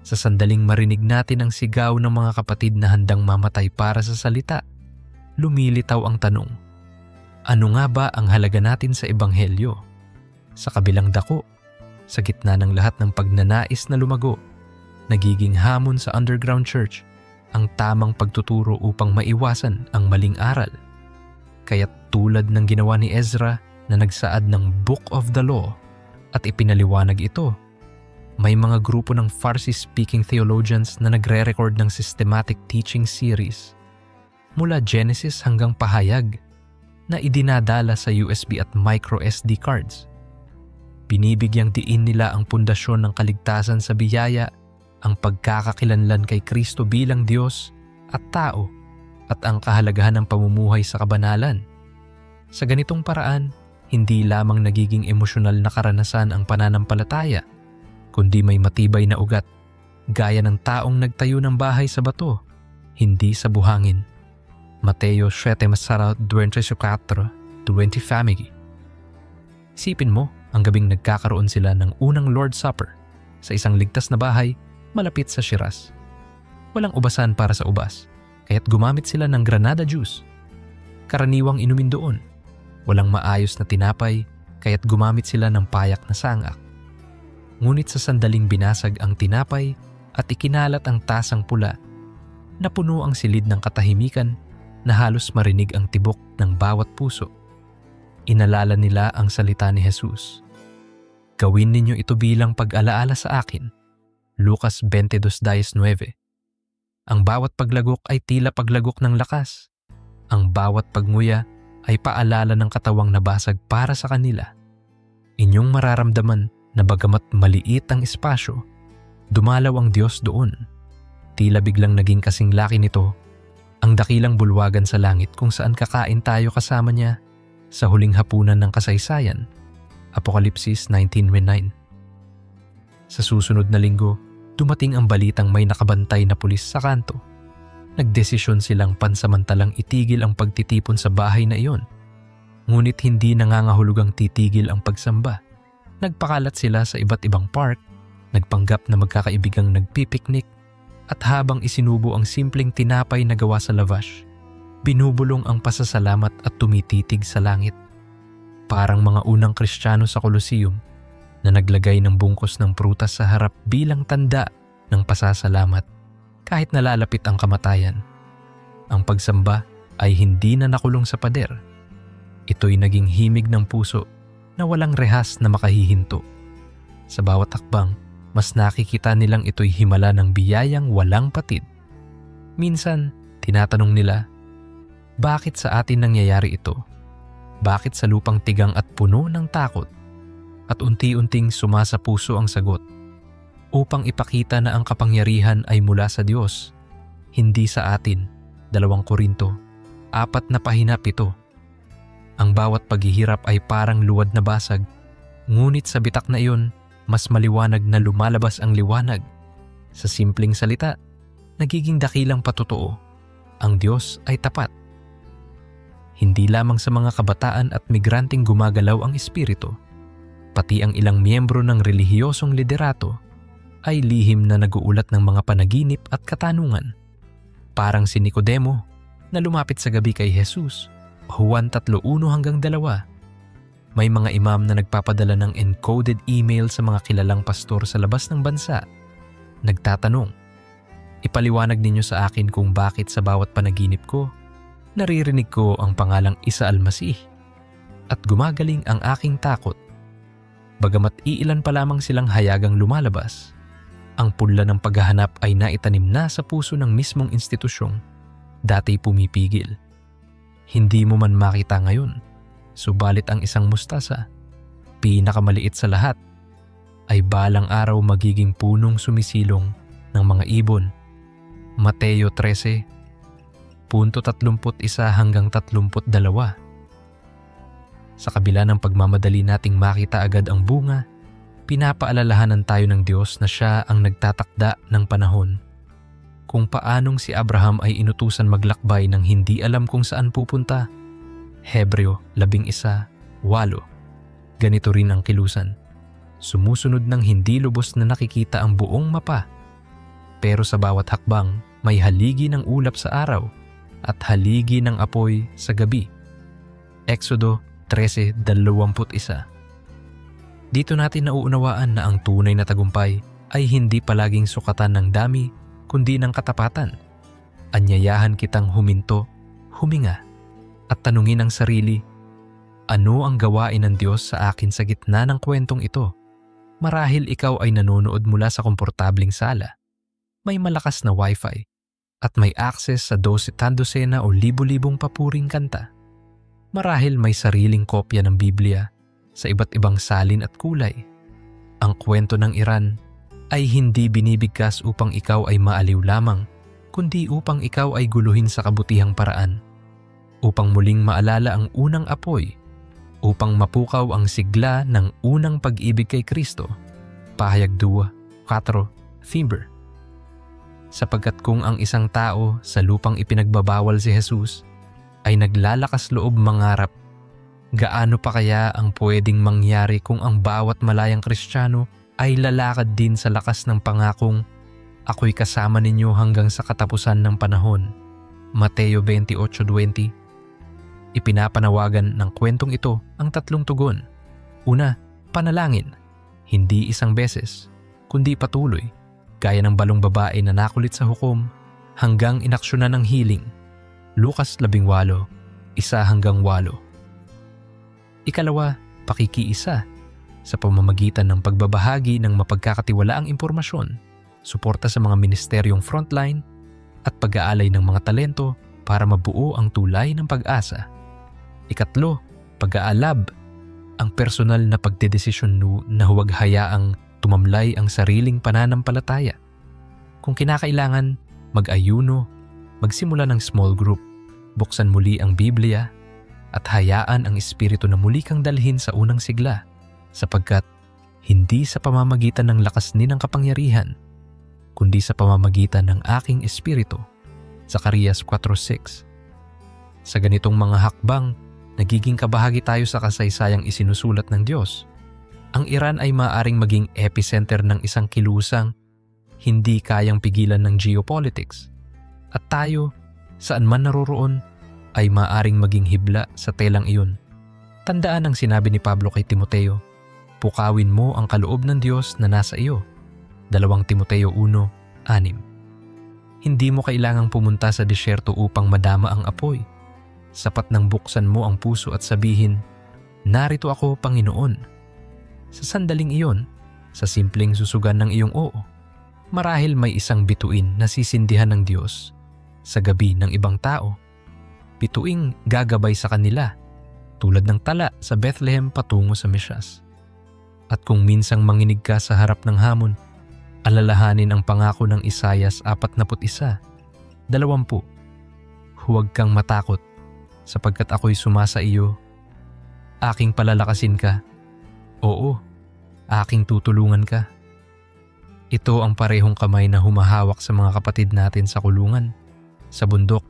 Sa sandaling marinig natin ang sigaw ng mga kapatid na handang mamatay para sa salita, lumilitaw ang tanong, ano nga ba ang halaga natin sa Ebanghelyo? Sa kabilang dako, sa gitna ng lahat ng pagnanais na lumago, nagiging hamon sa underground church ang tamang pagtuturo upang maiwasan ang maling aral. Kaya't tulad ng ginawa ni Ezra na nagsaad ng Book of the Law at ipinaliwanag ito, may mga grupo ng Farsi-speaking theologians na nagre-record ng systematic teaching series mula Genesis hanggang Pahayag na idinadala sa USB at micro SD cards. Binibigyang diin nila ang pundasyon ng kaligtasan sa biyaya, ang pagkakakilanlan kay Kristo bilang Diyos at tao, at ang kahalagahan ng pamumuhay sa kabanalan. Sa ganitong paraan, hindi lamang nagiging emosyonal na karanasan ang pananampalataya, kundi may matibay na ugat, gaya ng taong nagtayo ng bahay sa bato, hindi sa buhangin. Mateo 7:24-20 Isipin mo, ang gabing nagkakaroon sila ng unang Lord's Supper sa isang ligtas na bahay malapit sa Shiraz. Walang ubasan para sa ubas, kaya't gumamit sila ng granada juice. Karaniwang inumin doon. Walang maayos na tinapay, kaya't gumamit sila ng payak na sangak. Ngunit sa sandaling binasag ang tinapay at ikinalat ang tasang pula, napuno ang silid ng katahimikan na halos marinig ang tibok ng bawat puso. Inalala nila ang salita ni Jesus. Gawin ninyo ito bilang pag-alaala sa akin. Lucas 22:19. Ang bawat paglagok ay tila paglagok ng lakas. Ang bawat pagnguya ay paalala ng katawang nabasag para sa kanila. Inyong mararamdaman na bagamat maliit ang espasyo, dumalaw ang Diyos doon. Tila biglang naging kasing laki nito ang dakilang bulwagan sa langit kung saan kakain tayo kasama niya sa huling hapunan ng kasaysayan. Apokalipsis 19:9. Sa susunod na linggo, dumating ang balitang may nakabantay na pulis sa kanto. Nagdesisyon silang pansamantalang itigil ang pagtitipon sa bahay na iyon. Ngunit hindi nangangahulugang titigil ang pagsamba. Nagpakalat sila sa iba't ibang park, nagpanggap na magkakaibigang nagpipiknik, at habang isinubo ang simpleng tinapay na gawa sa lavash, binubulong ang pasasalamat at tumititig sa langit. Parang mga unang Kristiyano sa Colosseum na naglagay ng bungkos ng prutas sa harap bilang tanda ng pasasalamat kahit nalalapit ang kamatayan. Ang pagsamba ay hindi na nakulong sa pader. Ito'y naging himig ng puso na walang rehas na makahihinto. Sa bawat hakbang, mas nakikita nilang ito'y himala ng biyayang walang patid. Minsan, tinatanong nila, bakit sa atin nangyayari ito? bakit sa lupang tigang at puno ng takot at unti-unting sumasa puso ang sagot upang ipakita na ang kapangyarihan ay mula sa Diyos, hindi sa atin. 2 Korinto 4:7. Ang bawat paghihirap ay parang luwad na basag, ngunit sa bitak na iyon, mas maliwanag na lumalabas ang liwanag. Sa simpleng salita, nagiging dakilang patotoo, ang Diyos ay tapat. Hindi lamang sa mga kabataan at migranteng gumagalaw ang espiritu, pati ang ilang miyembro ng relihiyosong liderato ay lihim na naguulat ng mga panaginip at katanungan. Parang si Nicodemo na lumapit sa gabi kay Jesus, Juan 3:1-2. May mga imam na nagpapadala ng encoded email sa mga kilalang pastor sa labas ng bansa. Nagtatanong, ipaliwanag ninyo sa akin kung bakit sa bawat panaginip ko, naririnig ko ang pangalang Isa Almasih at gumagaling ang aking takot. Bagamat iilan pa lamang silang hayagang lumalabas, ang pudla ng paghahanap ay naitanim na sa puso ng mismong institusyong dati pumipigil. Hindi mo man makita ngayon, subalit ang isang mustasa, pinakamaliit sa lahat, ay balang araw magiging punong sumisilong ng mga ibon. Mateo 13:31-32. Sa kabila ng pagmamadali nating makita agad ang bunga, pinapaalalahanan tayo ng Diyos na Siya ang nagtatakda ng panahon. Kung paanong si Abraham ay inutusan maglakbay nang hindi alam kung saan pupunta. Hebreo 11:8. Ganito rin ang kilusan. Sumusunod ng hindi lubos na nakikita ang buong mapa. Pero sa bawat hakbang, may haligi ng ulap sa araw at haligi ng apoy sa gabi. Exodo 13:21. Dito natin nauunawaan na ang tunay na tagumpay ay hindi palaging sukatan ng dami kundi ng katapatan. Anyayahan kitang huminto, huminga, at tanungin ang sarili, ano ang gawain ng Diyos sa akin sa gitna ng kwentong ito? Marahil ikaw ay nanonood mula sa komportabling sala. May malakas na wifi at may access sa 12 o libo-libong papuring kanta. Marahil may sariling kopya ng Biblia sa iba't ibang salin at kulay. Ang kwento ng Iran ay hindi binibigkas upang ikaw ay maaliw lamang, kundi upang ikaw ay guluhin sa kabutihang paraan. Upang muling maalala ang unang apoy, upang mapukaw ang sigla ng unang pag-ibig kay Kristo. Pahayag 2:4 Thimber. Sapagkat kung ang isang tao sa lupang ipinagbabawal si Jesus ay naglalakas loob mangarap, gaano pa kaya ang pwedeng mangyari kung ang bawat malayang Kristiyano ay lalakad din sa lakas ng pangakong, ako'y kasama ninyo hanggang sa katapusan ng panahon. Mateo 28:20. Ipinapanawagan ng kwentong ito ang tatlong tugon. Una, panalangin. Hindi isang beses, kundi patuloy, gaya ng balong babae na nakulit sa hukom hanggang inaksyonan ng healing. Lucas 18:1-8. Ikalawa, pakikiisa sa pamamagitan ng pagbabahagi ng mapagkakatiwalaang impormasyon, suporta sa mga ministeryong frontline at pag-aalay ng mga talento para mabuo ang tulay ng pag-asa. Ikatlo, pag-aalab, ang personal na pagdedesisyon na huwag hayaang tumamlay ang sariling pananampalataya. Kung kinakailangan, mag-ayuno, magsimula ng small group, buksan muli ang Biblia, at hayaan ang Espiritu na muli kang dalhin sa unang sigla, sapagkat hindi sa pamamagitan ng lakas ni ng kapangyarihan, kundi sa pamamagitan ng aking Espiritu. Zacarias 4:6. Sa ganitong mga hakbang, nagiging kabahagi tayo sa kasaysayang isinusulat ng Diyos. Ang Iran ay maaaring maging epicenter ng isang kilusang hindi kayang pigilan ng geopolitics. At tayo, saan man naroroon, ay maaaring maging hibla sa telang iyon. Tandaan ang sinabi ni Pablo kay Timoteo, pukawin mo ang kaloob ng Diyos na nasa iyo. 2 Timoteo 1:6. Hindi mo kailangang pumunta sa disyerto upang madama ang apoy. Sapat nang buksan mo ang puso at sabihin, narito ako, Panginoon. Sa sandaling iyon, sa simpleng susugan ng iyong oo, marahil may isang bituin na sisindihan ng Diyos sa gabi ng ibang tao. Bituing gagabay sa kanila tulad ng tala sa Bethlehem patungo sa Mesyas. At kung minsang manginig ka sa harap ng hamon, alalahanin ang pangako ng Isaias 41:20. Huwag kang matakot, sapagkat ako'y sumasa iyo. Aking palalakasin ka. Oo, aking tutulungan ka. Ito ang parehong kamay na humahawak sa mga kapatid natin sa kulungan, sa bundok,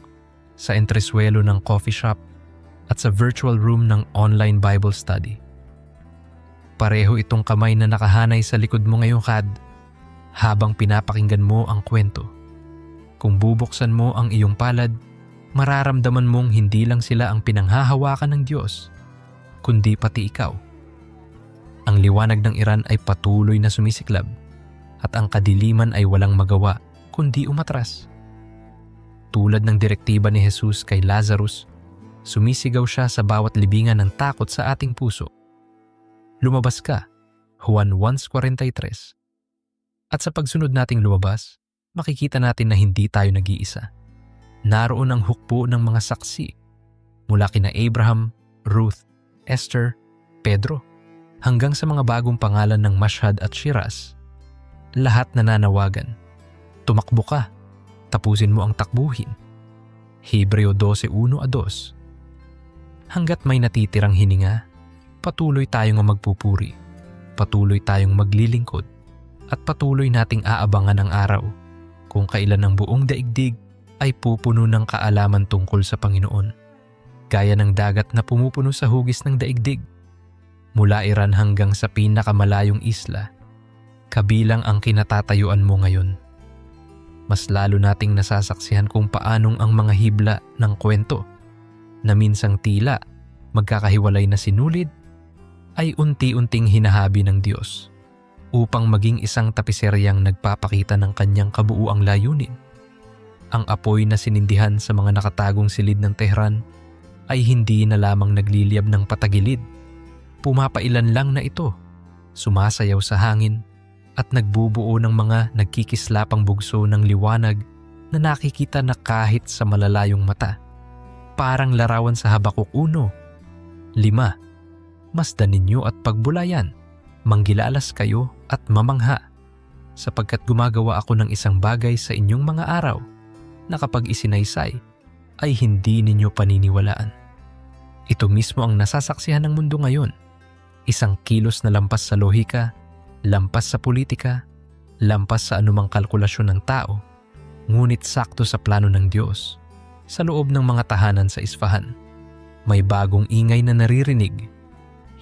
sa entreswelo ng coffee shop, at sa virtual room ng online Bible study. Pareho itong kamay na nakahanay sa likod mo ngayong habang pinapakinggan mo ang kwento. Kung bubuksan mo ang iyong palad, mararamdaman mong hindi lang sila ang pinanghahawakan ng Diyos, kundi pati ikaw. Ang liwanag ng Iran ay patuloy na sumisiklab at ang kadiliman ay walang magawa kundi umatras. Tulad ng direktiba ni Jesus kay Lazarus, sumisigaw siya sa bawat libingan ng takot sa ating puso. Lumabas ka, Juan 1:43. At sa pagsunod nating lumabas, makikita natin na hindi tayo nag-iisa. Naroon ang hukbo ng mga saksi mula kina Abraham, Ruth, Esther, Pedro, hanggang sa mga bagong pangalan ng Mashhad at Shiraz. Lahat nananawagan. Tumakbo ka, tapusin mo ang takbuhin. Hebreo 12:1-2. Hanggat may natitirang hininga, patuloy tayong magpupuri, patuloy tayong maglilingkod, at patuloy nating aabangan ang araw kung kailan ang buong daigdig ay pupuno ng kaalaman tungkol sa Panginoon, gaya ng dagat na pumupuno sa hugis ng daigdig. Mula Iran hanggang sa pinakamalayong isla, kabilang ang kinatatayuan mo ngayon. Mas lalo nating nasasaksihan kung paanong ang mga hibla ng kwento na minsang tila magkakahiwalay na sinulid ay unti-unting hinahabi ng Diyos upang maging isang tapiseryang nagpapakita ng kanyang kabuuang layunin. Ang apoy na sinindihan sa mga nakatagong silid ng Tehran ay hindi na lamang nagliliyab ng patagilid. Pumapailan lang na ito, sumasayaw sa hangin at nagbubuo ng mga nagkikislapang bugso ng liwanag na nakikita na kahit sa malalayong mata. Parang larawan sa Habakuk 1:5. Masdan ninyo at pagbulayan, manggilalas kayo at mamangha, sapagkat gumagawa ako ng isang bagay sa inyong mga araw na kapag isinaysay ay hindi ninyo paniniwalaan. Ito mismo ang nasasaksihan ng mundo ngayon. Isang kilos na lampas sa lohika, lampas sa politika, lampas sa anumang kalkulasyon ng tao, ngunit sakto sa plano ng Diyos. Sa loob ng mga tahanan sa Isfahan, may bagong ingay na naririnig.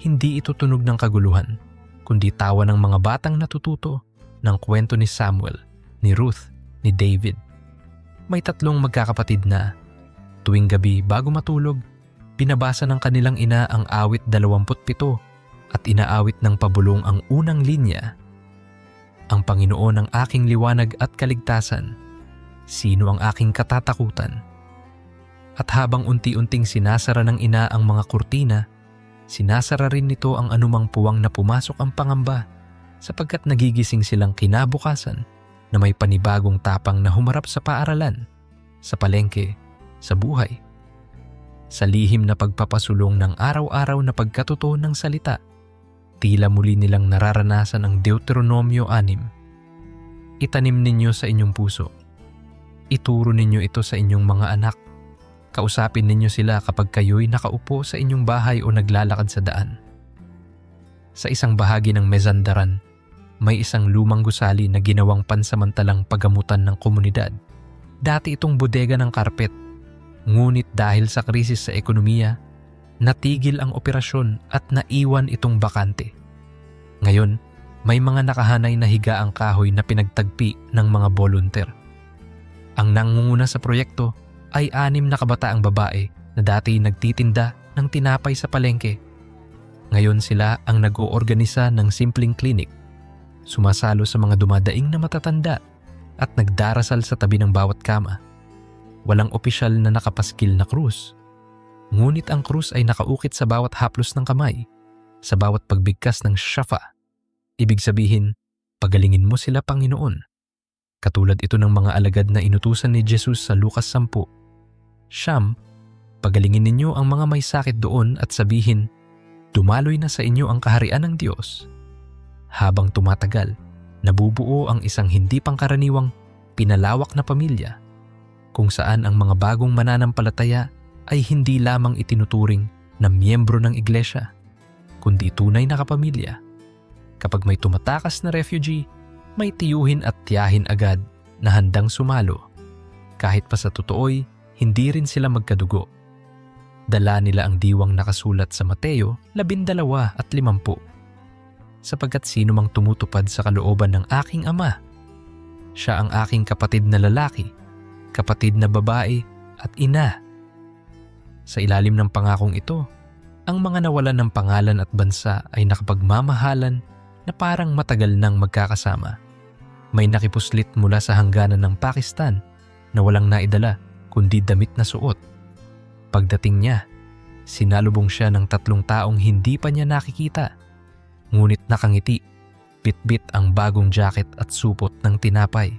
Hindi ito tunog ng kaguluhan, kundi tawa ng mga batang natututo ng kwento ni Samuel, ni Ruth, ni David. May 3 magkakapatid na tuwing gabi bago matulog, binabasa ng kanilang ina ang awit 27 at inaawit ng pabulong ang unang linya. Ang Panginoon ang aking liwanag at kaligtasan. Sino ang aking katatakutan? At habang unti-unting sinasara ng ina ang mga kurtina, sinasara rin nito ang anumang puwang na pumasok ang pangamba, sapagkat nagigising silang kinabukasan na may panibagong tapang na humarap sa paaralan, sa palengke, sa buhay. Sa lihim na pagpapasulong ng araw-araw na pagkatotoo ng salita, tila muli nilang nararanasan ang Deuteronomio 6. Itanim ninyo sa inyong puso. Ituro ninyo ito sa inyong mga anak. Kausapin ninyo sila kapag kayo'y nakaupo sa inyong bahay o naglalakad sa daan. Sa isang bahagi ng Mezandaran, may isang lumang gusali na ginawang pansamantalang paggamutan ng komunidad. Dati itong bodega ng karpet, ngunit dahil sa krisis sa ekonomiya, natigil ang operasyon at naiwan itong bakante. Ngayon, may mga nakahanay na higaang kahoy na pinagtagpi ng mga volunteer. Ang nangunguna sa proyekto ay 6 na kabataang babae na dati nagtitinda ng tinapay sa palengke. Ngayon sila ang nag-oorganisa ng simpleng klinik, sumasalo sa mga dumadaing na matatanda at nagdarasal sa tabi ng bawat kama. Walang opisyal na nakapaskil na krus, ngunit ang krus ay nakaukit sa bawat haplos ng kamay, sa bawat pagbigkas ng shafa. Ibig sabihin, pagalingin mo sila, Panginoon. Katulad ito ng mga alagad na inutusan ni Jesus sa Lucas 10. Siyam, Pagalingin ninyo ang mga may sakit doon at sabihin, dumaloy na sa inyo ang kaharian ng Diyos. Habang tumatagal, nabubuo ang isang hindi pangkaraniwang pinalawak na pamilya kung saan ang mga bagong mananampalataya ay hindi lamang itinuturing na miyembro ng iglesia, kundi tunay na kapamilya. Kapag may tumatakas na refugee, may tiyuhin at tiyahin agad na handang sumalo. Kahit pa sa totoo'y hindi rin sila magkadugo. Dala nila ang diwang nakasulat sa Mateo 12:50, sapagkat sino mang tumutupad sa kalooban ng aking Ama, siya ang aking kapatid na lalaki, kapatid na babae at ina. Sa ilalim ng pangakong ito, ang mga nawalan ng pangalan at bansa ay nakapagmamahalan na parang matagal nang magkakasama. May nakipuslit mula sa hangganan ng Pakistan na walang naidala kundi damit na suot. Pagdating niya, sinalubong siya ng 3 taong hindi pa niya nakikita. Ngunit nakangiti, bitbit ang bagong jacket at supot ng tinapay.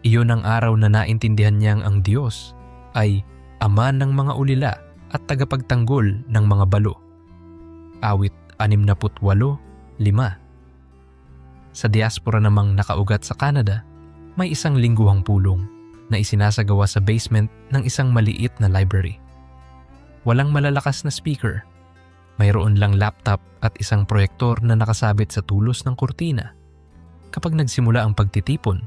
Iyon ang araw na naintindihan niyang ang Diyos ay Ama ng mga ulila at tagapagtanggol ng mga balo. Awit 68:5. Sa diaspora namang nakaugat sa Canada, may isang lingguhang pulong na isinasagawa sa basement ng isang maliit na library. Walang malalakas na speaker. Mayroon lang laptop at isang proyektor na nakasabit sa tulos ng kurtina. Kapag nagsimula ang pagtitipon,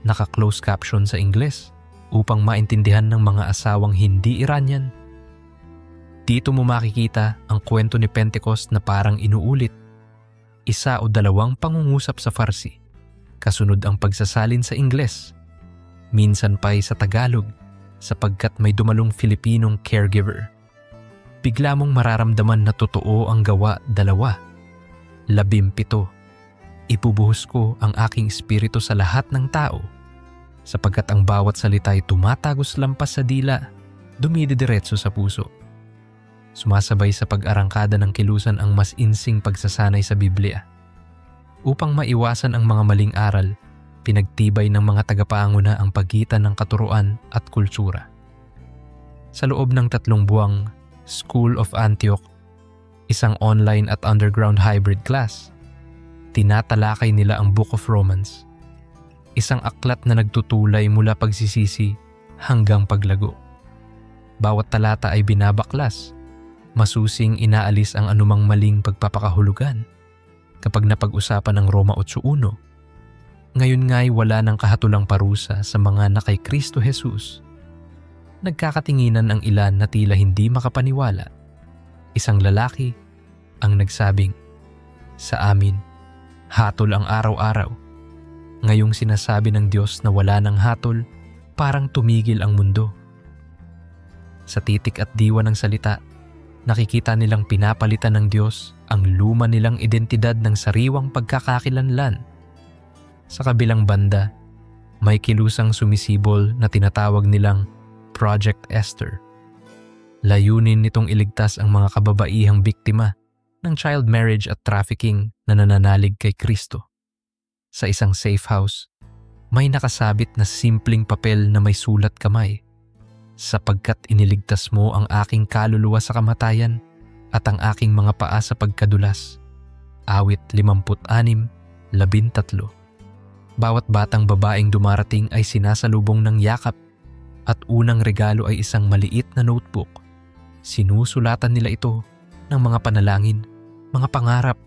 naka-close caption sa Ingles upang maintindihan ng mga asawang hindi Iranian. Dito mo makikita ang kwento ni Pentecost na parang inuulit. 1 o 2 pangungusap sa Farsi, kasunod ang pagsasalin sa Ingles, minsan pa'y sa Tagalog sapagkat may dumalong Filipinong caregiver. Bigla mong mararamdaman na totoo ang gawa 2. 17. Ibubuhos ko ang aking espiritu sa lahat ng tao, sapagkat ang bawat salita ay tumatagos lampas sa dila, dumididiretso sa puso. Sumasabay sa pag-arangkada ng kilusan ang mas insing pagsasanay sa Biblia. Upang maiwasan ang mga maling aral, pinagtibay ng mga tagapanguna ang pagitan ng katuruan at kultura. Sa loob ng 3 buwang School of Antioch, isang online at underground hybrid class, tinatalakay nila ang Book of Romans, isang aklat na nagtutulay mula pagsisisi hanggang paglago. Bawat talata ay binabaklas, masusing inaalis ang anumang maling pagpapakahulugan. Kapag napag-usapan ang Roma 8:1, ngayon nga'y wala ng kahatulang parusa sa mga na kay Kristo Jesus. Nagkakatinginan ang ilan na tila hindi makapaniwala. Isang lalaki ang nagsabing, "Sa amin, hatol ang araw-araw." Ngayong sinasabi ng Diyos na wala ng hatol, parang tumigil ang mundo. Sa titik at diwa ng salita, nakikita nilang pinapalitan ng Diyos ang luma nilang identidad ng sariwang pagkakakilanlan. Sa kabilang banda, may kilusang sumisibol na tinatawag nilang Project Esther. Layunin nitong iligtas ang mga kababaihang biktima ng child marriage at trafficking na nananalig kay Kristo. Sa isang safe house, may nakasabit na simpleng papel na may sulat kamay, "Sapagkat iniligtas mo ang aking kaluluwa sa kamatayan at ang aking mga paa sa pagkadulas." Awit 56:13. Bawat batang babaeng dumarating ay sinasalubong ng yakap at unang regalo ay isang maliit na notebook. Sinusulatan nila ito ng mga panalangin, mga pangarap,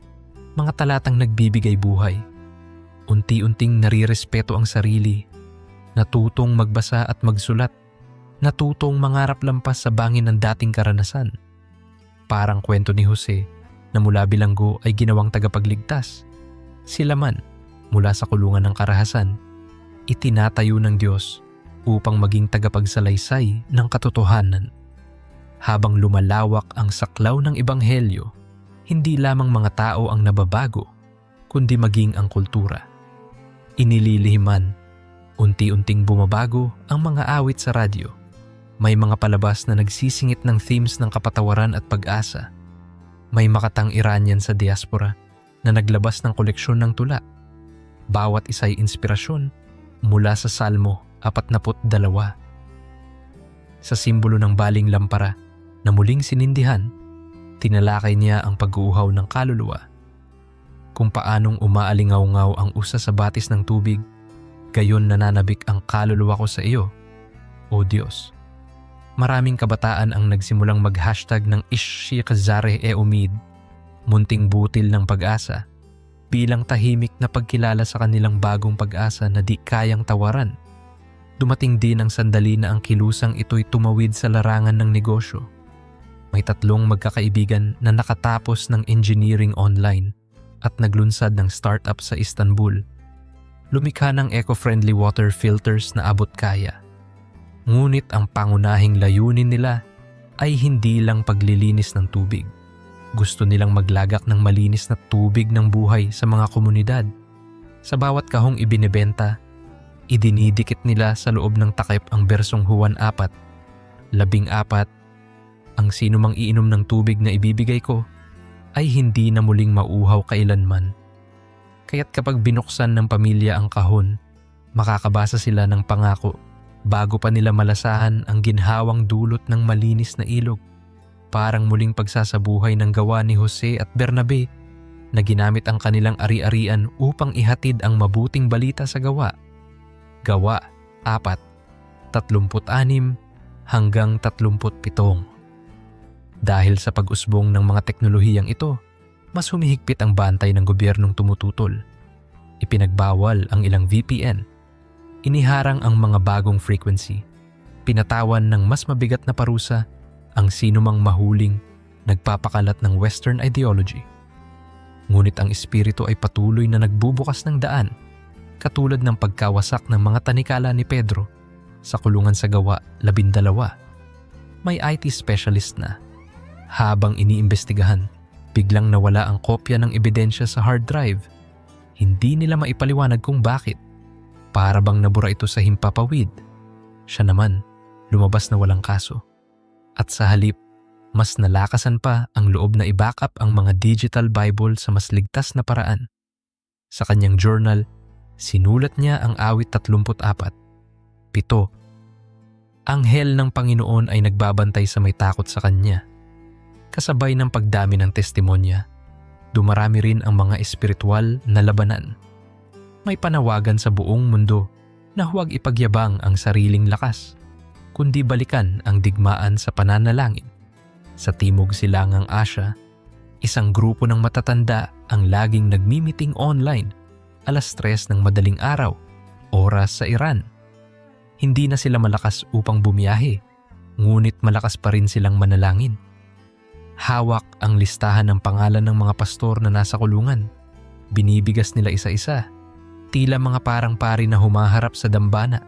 mga talatang nagbibigay buhay. Unti-unting narirespeto ang sarili, natutong magbasa at magsulat, natutong mangarap lampas sa bangin ng dating karanasan. Parang kwento ni Jose na mula bilanggo ay ginawang tagapagligtas. Sila man, mula sa kulungan ng karahasan, itinatayo ng Diyos upang maging tagapagsalaysay ng katotohanan. Habang lumalawak ang saklaw ng Ebanghelyo, hindi lamang mga tao ang nababago, kundi maging ang kultura. Inililihiman, unti-unting bumabago ang mga awit sa radyo. May mga palabas na nagsisingit ng themes ng kapatawaran at pag-asa. May makatang Iranian sa diaspora na naglabas ng koleksyon ng tula. Bawat isa'y inspirasyon mula sa Salmo 42. Sa simbolo ng baling lampara, na muling sinindihan, tinalakay niya ang pag-uuhaw ng kaluluwa. Kung paanong umaalingaw-ngaw ang usa sa batis ng tubig, gayon nananabik ang kaluluwa ko sa iyo, O Diyos. Maraming kabataan ang nagsimulang mag-hashtag ng Ishikazare e Umid, munting butil ng pag-asa, bilang tahimik na pagkilala sa kanilang bagong pag-asa na di kayang tawaran. Dumating din ang sandali na ang kilusang ito'y tumawid sa larangan ng negosyo. May 3 magkakaibigan na nakatapos ng engineering online at naglunsad ng startup sa Istanbul. Lumikha ng eco-friendly water filters na abot kaya. Ngunit ang pangunahing layunin nila ay hindi lang paglilinis ng tubig. Gusto nilang maglagak ng malinis na tubig ng buhay sa mga komunidad. Sa bawat kahong ibinebenta, idinidikit nila sa loob ng takip ang bersong Juan 4, 14, ang sino mang iinom ng tubig na ibibigay ko ay hindi na muling mauhaw kailanman. Kaya't kapag binuksan ng pamilya ang kahon, makakabasa sila ng pangako bago pa nila malasahan ang ginhawang dulot ng malinis na ilog. Parang muling pagsasabuhay ng gawa ni Jose at Bernabe na ginamit ang kanilang ari-arian upang ihatid ang mabuting balita sa gawa. Gawa 4, 36 hanggang 37. Dahil sa pag-usbong ng mga teknolohiyang ito, mas humihigpit ang bantay ng gobyernong tumututol. Ipinagbawal ang ilang VPN. Iniharang ang mga bagong frequency. Pinatawan ng mas mabigat na parusa ang sinumang mahuling nagpapakalat ng Western ideology. Ngunit ang espiritu ay patuloy na nagbubukas ng daan, katulad ng pagkawasak ng mga tanikala ni Pedro sa kulungan sa Gawa 12. May IT specialist na. Habang iniimbestigahan, biglang nawala ang kopya ng ebidensya sa hard drive. Hindi nila maipaliwanag kung bakit. Para bang nabura ito sa himpapawid. Siya naman, lumabas na walang kaso. At sa halip, mas nalakasan pa ang loob na i-backup ang mga digital Bible sa mas ligtas na paraan. Sa kanyang journal, sinulat niya ang awit 34. 7. Anghel ng Panginoon ay nagbabantay sa may takot sa kanya. Kasabay ng pagdami ng testimonya, dumarami rin ang mga espiritual na labanan. May panawagan sa buong mundo na huwag ipagyabang ang sariling lakas, kundi balikan ang digmaan sa pananalangin. Sa Timog Silangang Asya, isang grupo ng matatanda ang laging nagmimiting online 3:00 ng madaling araw, oras sa Iran. Hindi na sila malakas upang bumiyahe, ngunit malakas pa rin silang manalangin. Hawak ang listahan ng pangalan ng mga pastor na nasa kulungan. Binibigas nila isa-isa, tila mga parang pari na humaharap sa dambana.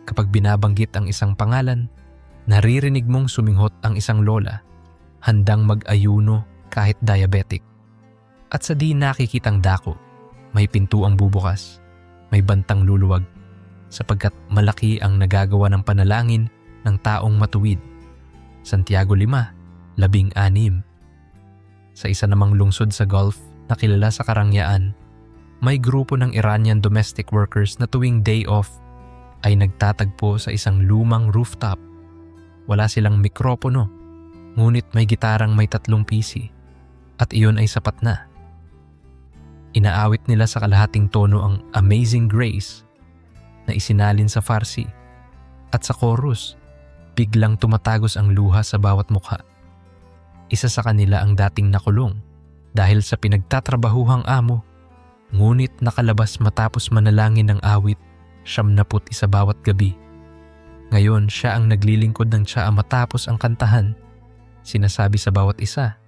Kapag binabanggit ang isang pangalan, naririnig mong suminghot ang isang lola, handang mag-ayuno kahit diabetic. At sa di nakikitang dako, may pintuang bubukas, may bantang luluwag, sapagkat malaki ang nagagawa ng panalangin ng taong matuwid. Santiago 5:16. Sa isa namang lungsod sa Gulf na kilala sa karangyaan, may grupo ng Iranian domestic workers na tuwing day off ay nagtatagpo sa isang lumang rooftop. Wala silang mikropono, ngunit may gitarang may 3 PC at iyon ay sapat na. Inaawit nila sa kalahating tono ang Amazing Grace na isinalin sa Farsi, at sa chorus, biglang tumatagos ang luha sa bawat mukha. Isa sa kanila ang dating nakulong dahil sa pinagtatrabahuhang amo, ngunit nakalabas matapos manalangin ng awit 71 bawat gabi. Ngayon siya ang naglilingkod ng tsaa matapos ang kantahan. Sinasabi sa bawat isa,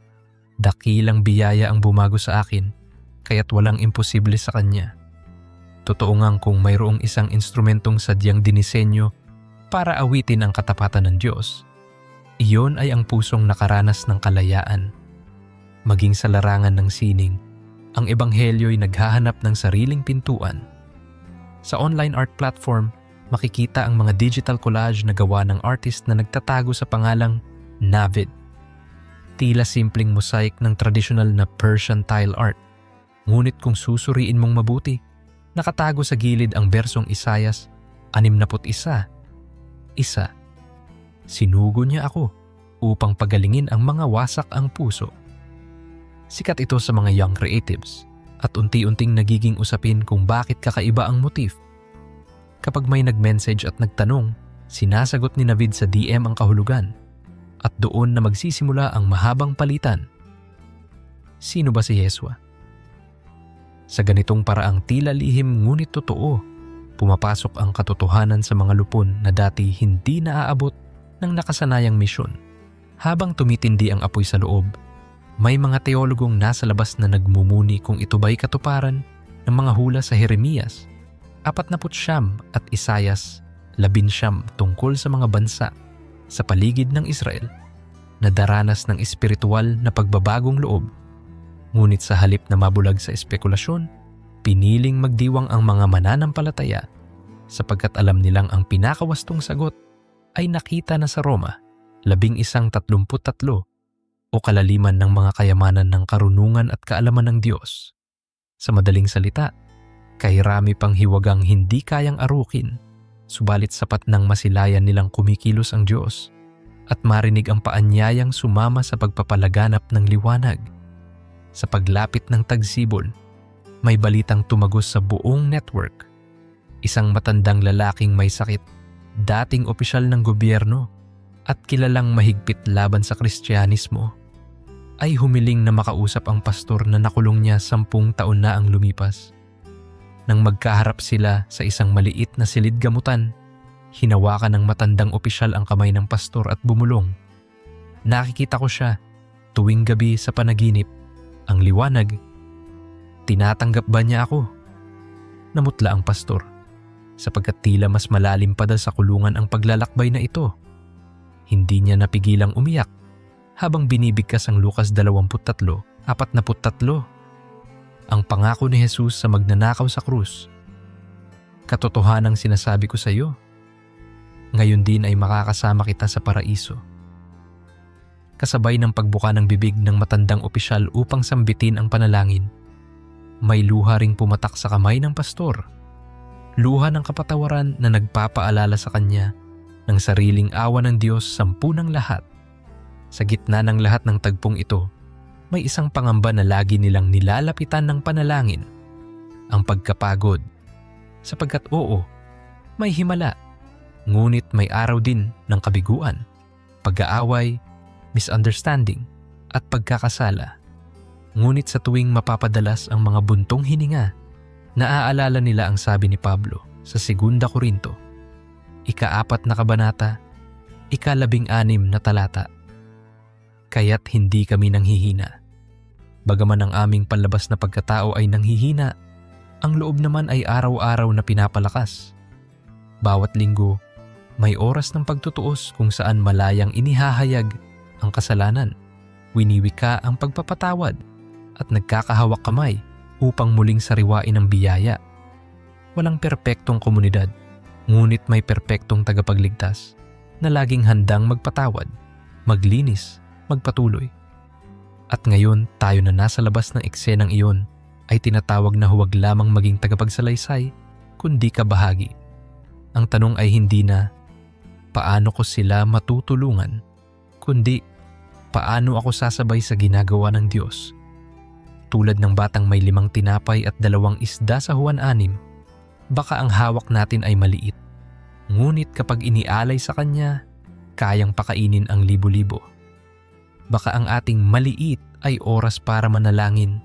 dakilang biyaya ang bumago sa akin, kaya't walang imposible sa kanya. Totoo ngang kung mayroong isang instrumentong sadyang dinisenyo para awitin ang katapatan ng Diyos, iyon ay ang pusong nakaranas ng kalayaan. Maging sa larangan ng sining, ang ebanghelyo'y naghahanap ng sariling pintuan. Sa online art platform, makikita ang mga digital collage na gawa ng artist na nagtatago sa pangalang Navid. Tila simpleng mosaic ng tradisyonal na Persian tile art. Ngunit kung susuriin mong mabuti, nakatago sa gilid ang bersong Isayas 61. Sinugo niya ako, upang pagalingin ang mga wasak ang puso. Sikat ito sa mga young creatives at unti-unting nagiging usapin kung bakit kakaiba ang motif. Kapag may nag-message at nagtanong, sinasagot ni Navid sa DM ang kahulugan at doon na magsisimula ang mahabang palitan. Sino ba si Yeshua? Sa ganitong paraang tila lihim ngunit totoo, pumapasok ang katotohanan sa mga lupon na dati hindi naaabot ng nakasanayang misyon. Habang tumitindi ang apoy sa loob, may mga teologong nasa labas na nagmumuni kung ito ba'y katuparan ng mga hula sa Jeremias 49 at Isayas 19 tungkol sa mga bansa sa paligid ng Israel na daranas ng espiritual na pagbabagong loob. Ngunit sa halip na mabulag sa espekulasyon, piniling magdiwang ang mga mananampalataya sapagkat alam nilang ang pinakawastong sagot ay nakita na sa Roma 11:33 o kalaliman ng mga kayamanan ng karunungan at kaalaman ng Diyos. Sa madaling salita, kahirami pang hiwagang hindi kayang arukin, subalit sapat ng masilayan nilang kumikilos ang Diyos at marinig ang paanyayang sumama sa pagpapalaganap ng liwanag. Sa paglapit ng tagsibol, may balitang tumagos sa buong network. Isang matandang lalaking may sakit, dating opisyal ng gobyerno at kilalang mahigpit laban sa Kristyanismo, ay humiling na makausap ang pastor na nakulong niya 10 taon na ang lumipas. Nang magkaharap sila sa isang maliit na silid gamutan, hinawakan ng matandang opisyal ang kamay ng pastor at bumulong. Nakikita ko siya tuwing gabi sa panaginip. Ang liwanag. Tinatanggap ba niya ako? Namutla ang pastor, sapagkat tila mas malalim pa sa kulungan ang paglalakbay na ito. Hindi niya napigilang umiyak habang binibigkas ang Lucas 23:43. Ang pangako ni Jesus sa magnanakaw sa krus. Katotohanang sinasabi ko sa iyo, ngayon din ay makakasama kita sa paraiso. Kasabay ng pagbuka ng bibig ng matandang opisyal upang sambitin ang panalangin, may luha ring pumatak sa kamay ng pastor. Luha ng kapatawaran na nagpapaalala sa kanya ng sariling awa ng Diyos sampunang lahat. Sa gitna ng lahat ng tagpong ito, may isang pangamba na lagi nilang nilalapitan ng panalangin, ang pagkapagod. Sapagkat oo, may himala, ngunit may araw din ng kabiguan, pag-aaway, misunderstanding at pagkakasala. Ngunit sa tuwing mapapadalas ang mga buntong hininga, naaalala nila ang sabi ni Pablo sa 2 Korinto, 4 na kabanata, 16 na talata. Kaya't hindi kami nanghihina. Bagaman ang aming panlabas na pagkatao ay nanghihina, ang loob naman ay araw-araw na pinapalakas. Bawat linggo, may oras ng pagtutuos kung saan malayang inihahayag ang kasalanan, winiwika ang pagpapatawad at nagkakahawak kamay upang muling sariwain ang biyaya. Walang perpektong komunidad, ngunit may perpektong tagapagligtas na laging handang magpatawad, maglinis, magpatuloy. At ngayon tayo na nasa labas ng eksenang iyon ay tinatawag na huwag lamang maging tagapagsalaysay kundi kabahagi. Ang tanong ay hindi na paano ko sila matutulungan, kundi paano ako sasabay sa ginagawa ng Diyos. Tulad ng batang may 5 tinapay at 2 isda sa Juan 6, baka ang hawak natin ay maliit. Ngunit kapag inialay sa Kanya, kayang pakainin ang libo-libo. Baka ang ating maliit ay oras para manalangin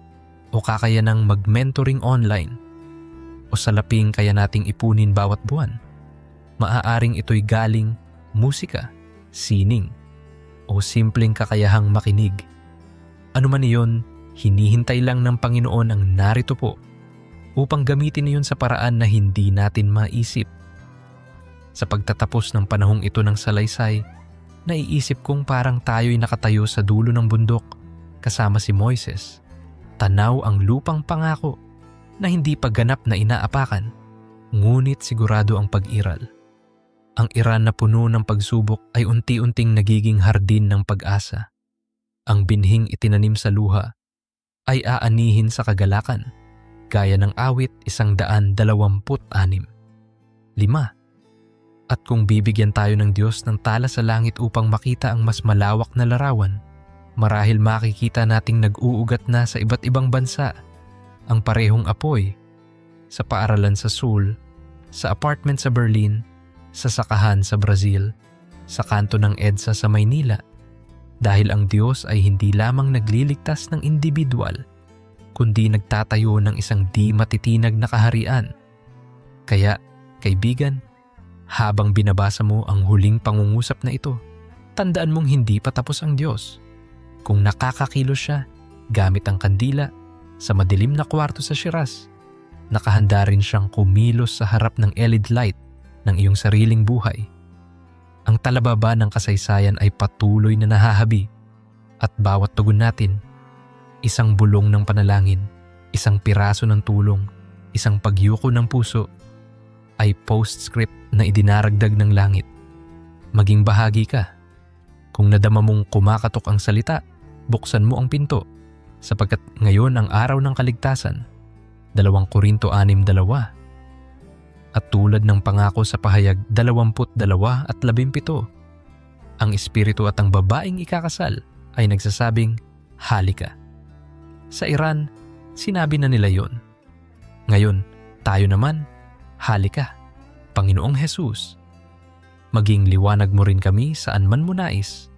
o kakayanang mag-mentoring online o salaping kaya nating ipunin bawat buwan. Maaaring ito'y galing musika, sining, o simpleng kakayahang makinig. Ano man iyon, hinihintay lang ng Panginoon ang narito po upang gamitin niyon sa paraan na hindi natin maisip. Sa pagtatapos ng panahong ito ng salaysay, naiisip kong parang tayo'y nakatayo sa dulo ng bundok kasama si Moises. Tanaw ang lupang pangako na hindi pa ganap na inaapakan, ngunit sigurado ang pag-iral. Ang Iran na puno ng pagsubok ay unti-unting nagiging hardin ng pag-asa. Ang binhing itinanim sa luha ay aanihin sa kagalakan, gaya ng awit 126. 5. At kung bibigyan tayo ng Diyos ng tala sa langit upang makita ang mas malawak na larawan, marahil makikita nating nag-uugat na sa iba't ibang bansa ang parehong apoy, sa paaralan sa Seoul, sa apartment sa Berlin, sa sakahan sa Brazil, sa kanto ng EDSA sa Maynila, dahil ang Diyos ay hindi lamang nagliligtas ng individual, kundi nagtatayo ng isang di matitinag na kaharian. Kaya, kaibigan, habang binabasa mo ang huling pangungusap na ito, tandaan mong hindi pa tapos ang Diyos. Kung nakakakilos siya, gamit ang kandila, sa madilim na kwarto sa Shiraz, nakahanda rin siyang kumilos sa harap ng LED light ng iyong sariling buhay. Ang talababa ng kasaysayan ay patuloy na nahahabi at bawat tugon natin, isang bulong ng panalangin, isang piraso ng tulong, isang pagyuko ng puso, ay postscript na idinaragdag ng langit. Maging bahagi ka. Kung nadama mong kumakatok ang salita, buksan mo ang pinto, sapagkat ngayon ang araw ng kaligtasan. 2 Korinto 6:2. At tulad ng pangako sa pahayag 22 at 17, ang espiritu at ang babaeng ikakasal ay nagsasabing, halika. Sa Iran, sinabi na nila yon. Ngayon, tayo naman, halika, Panginoong Jesus. Maging liwanag mo rin kami saan man mo nais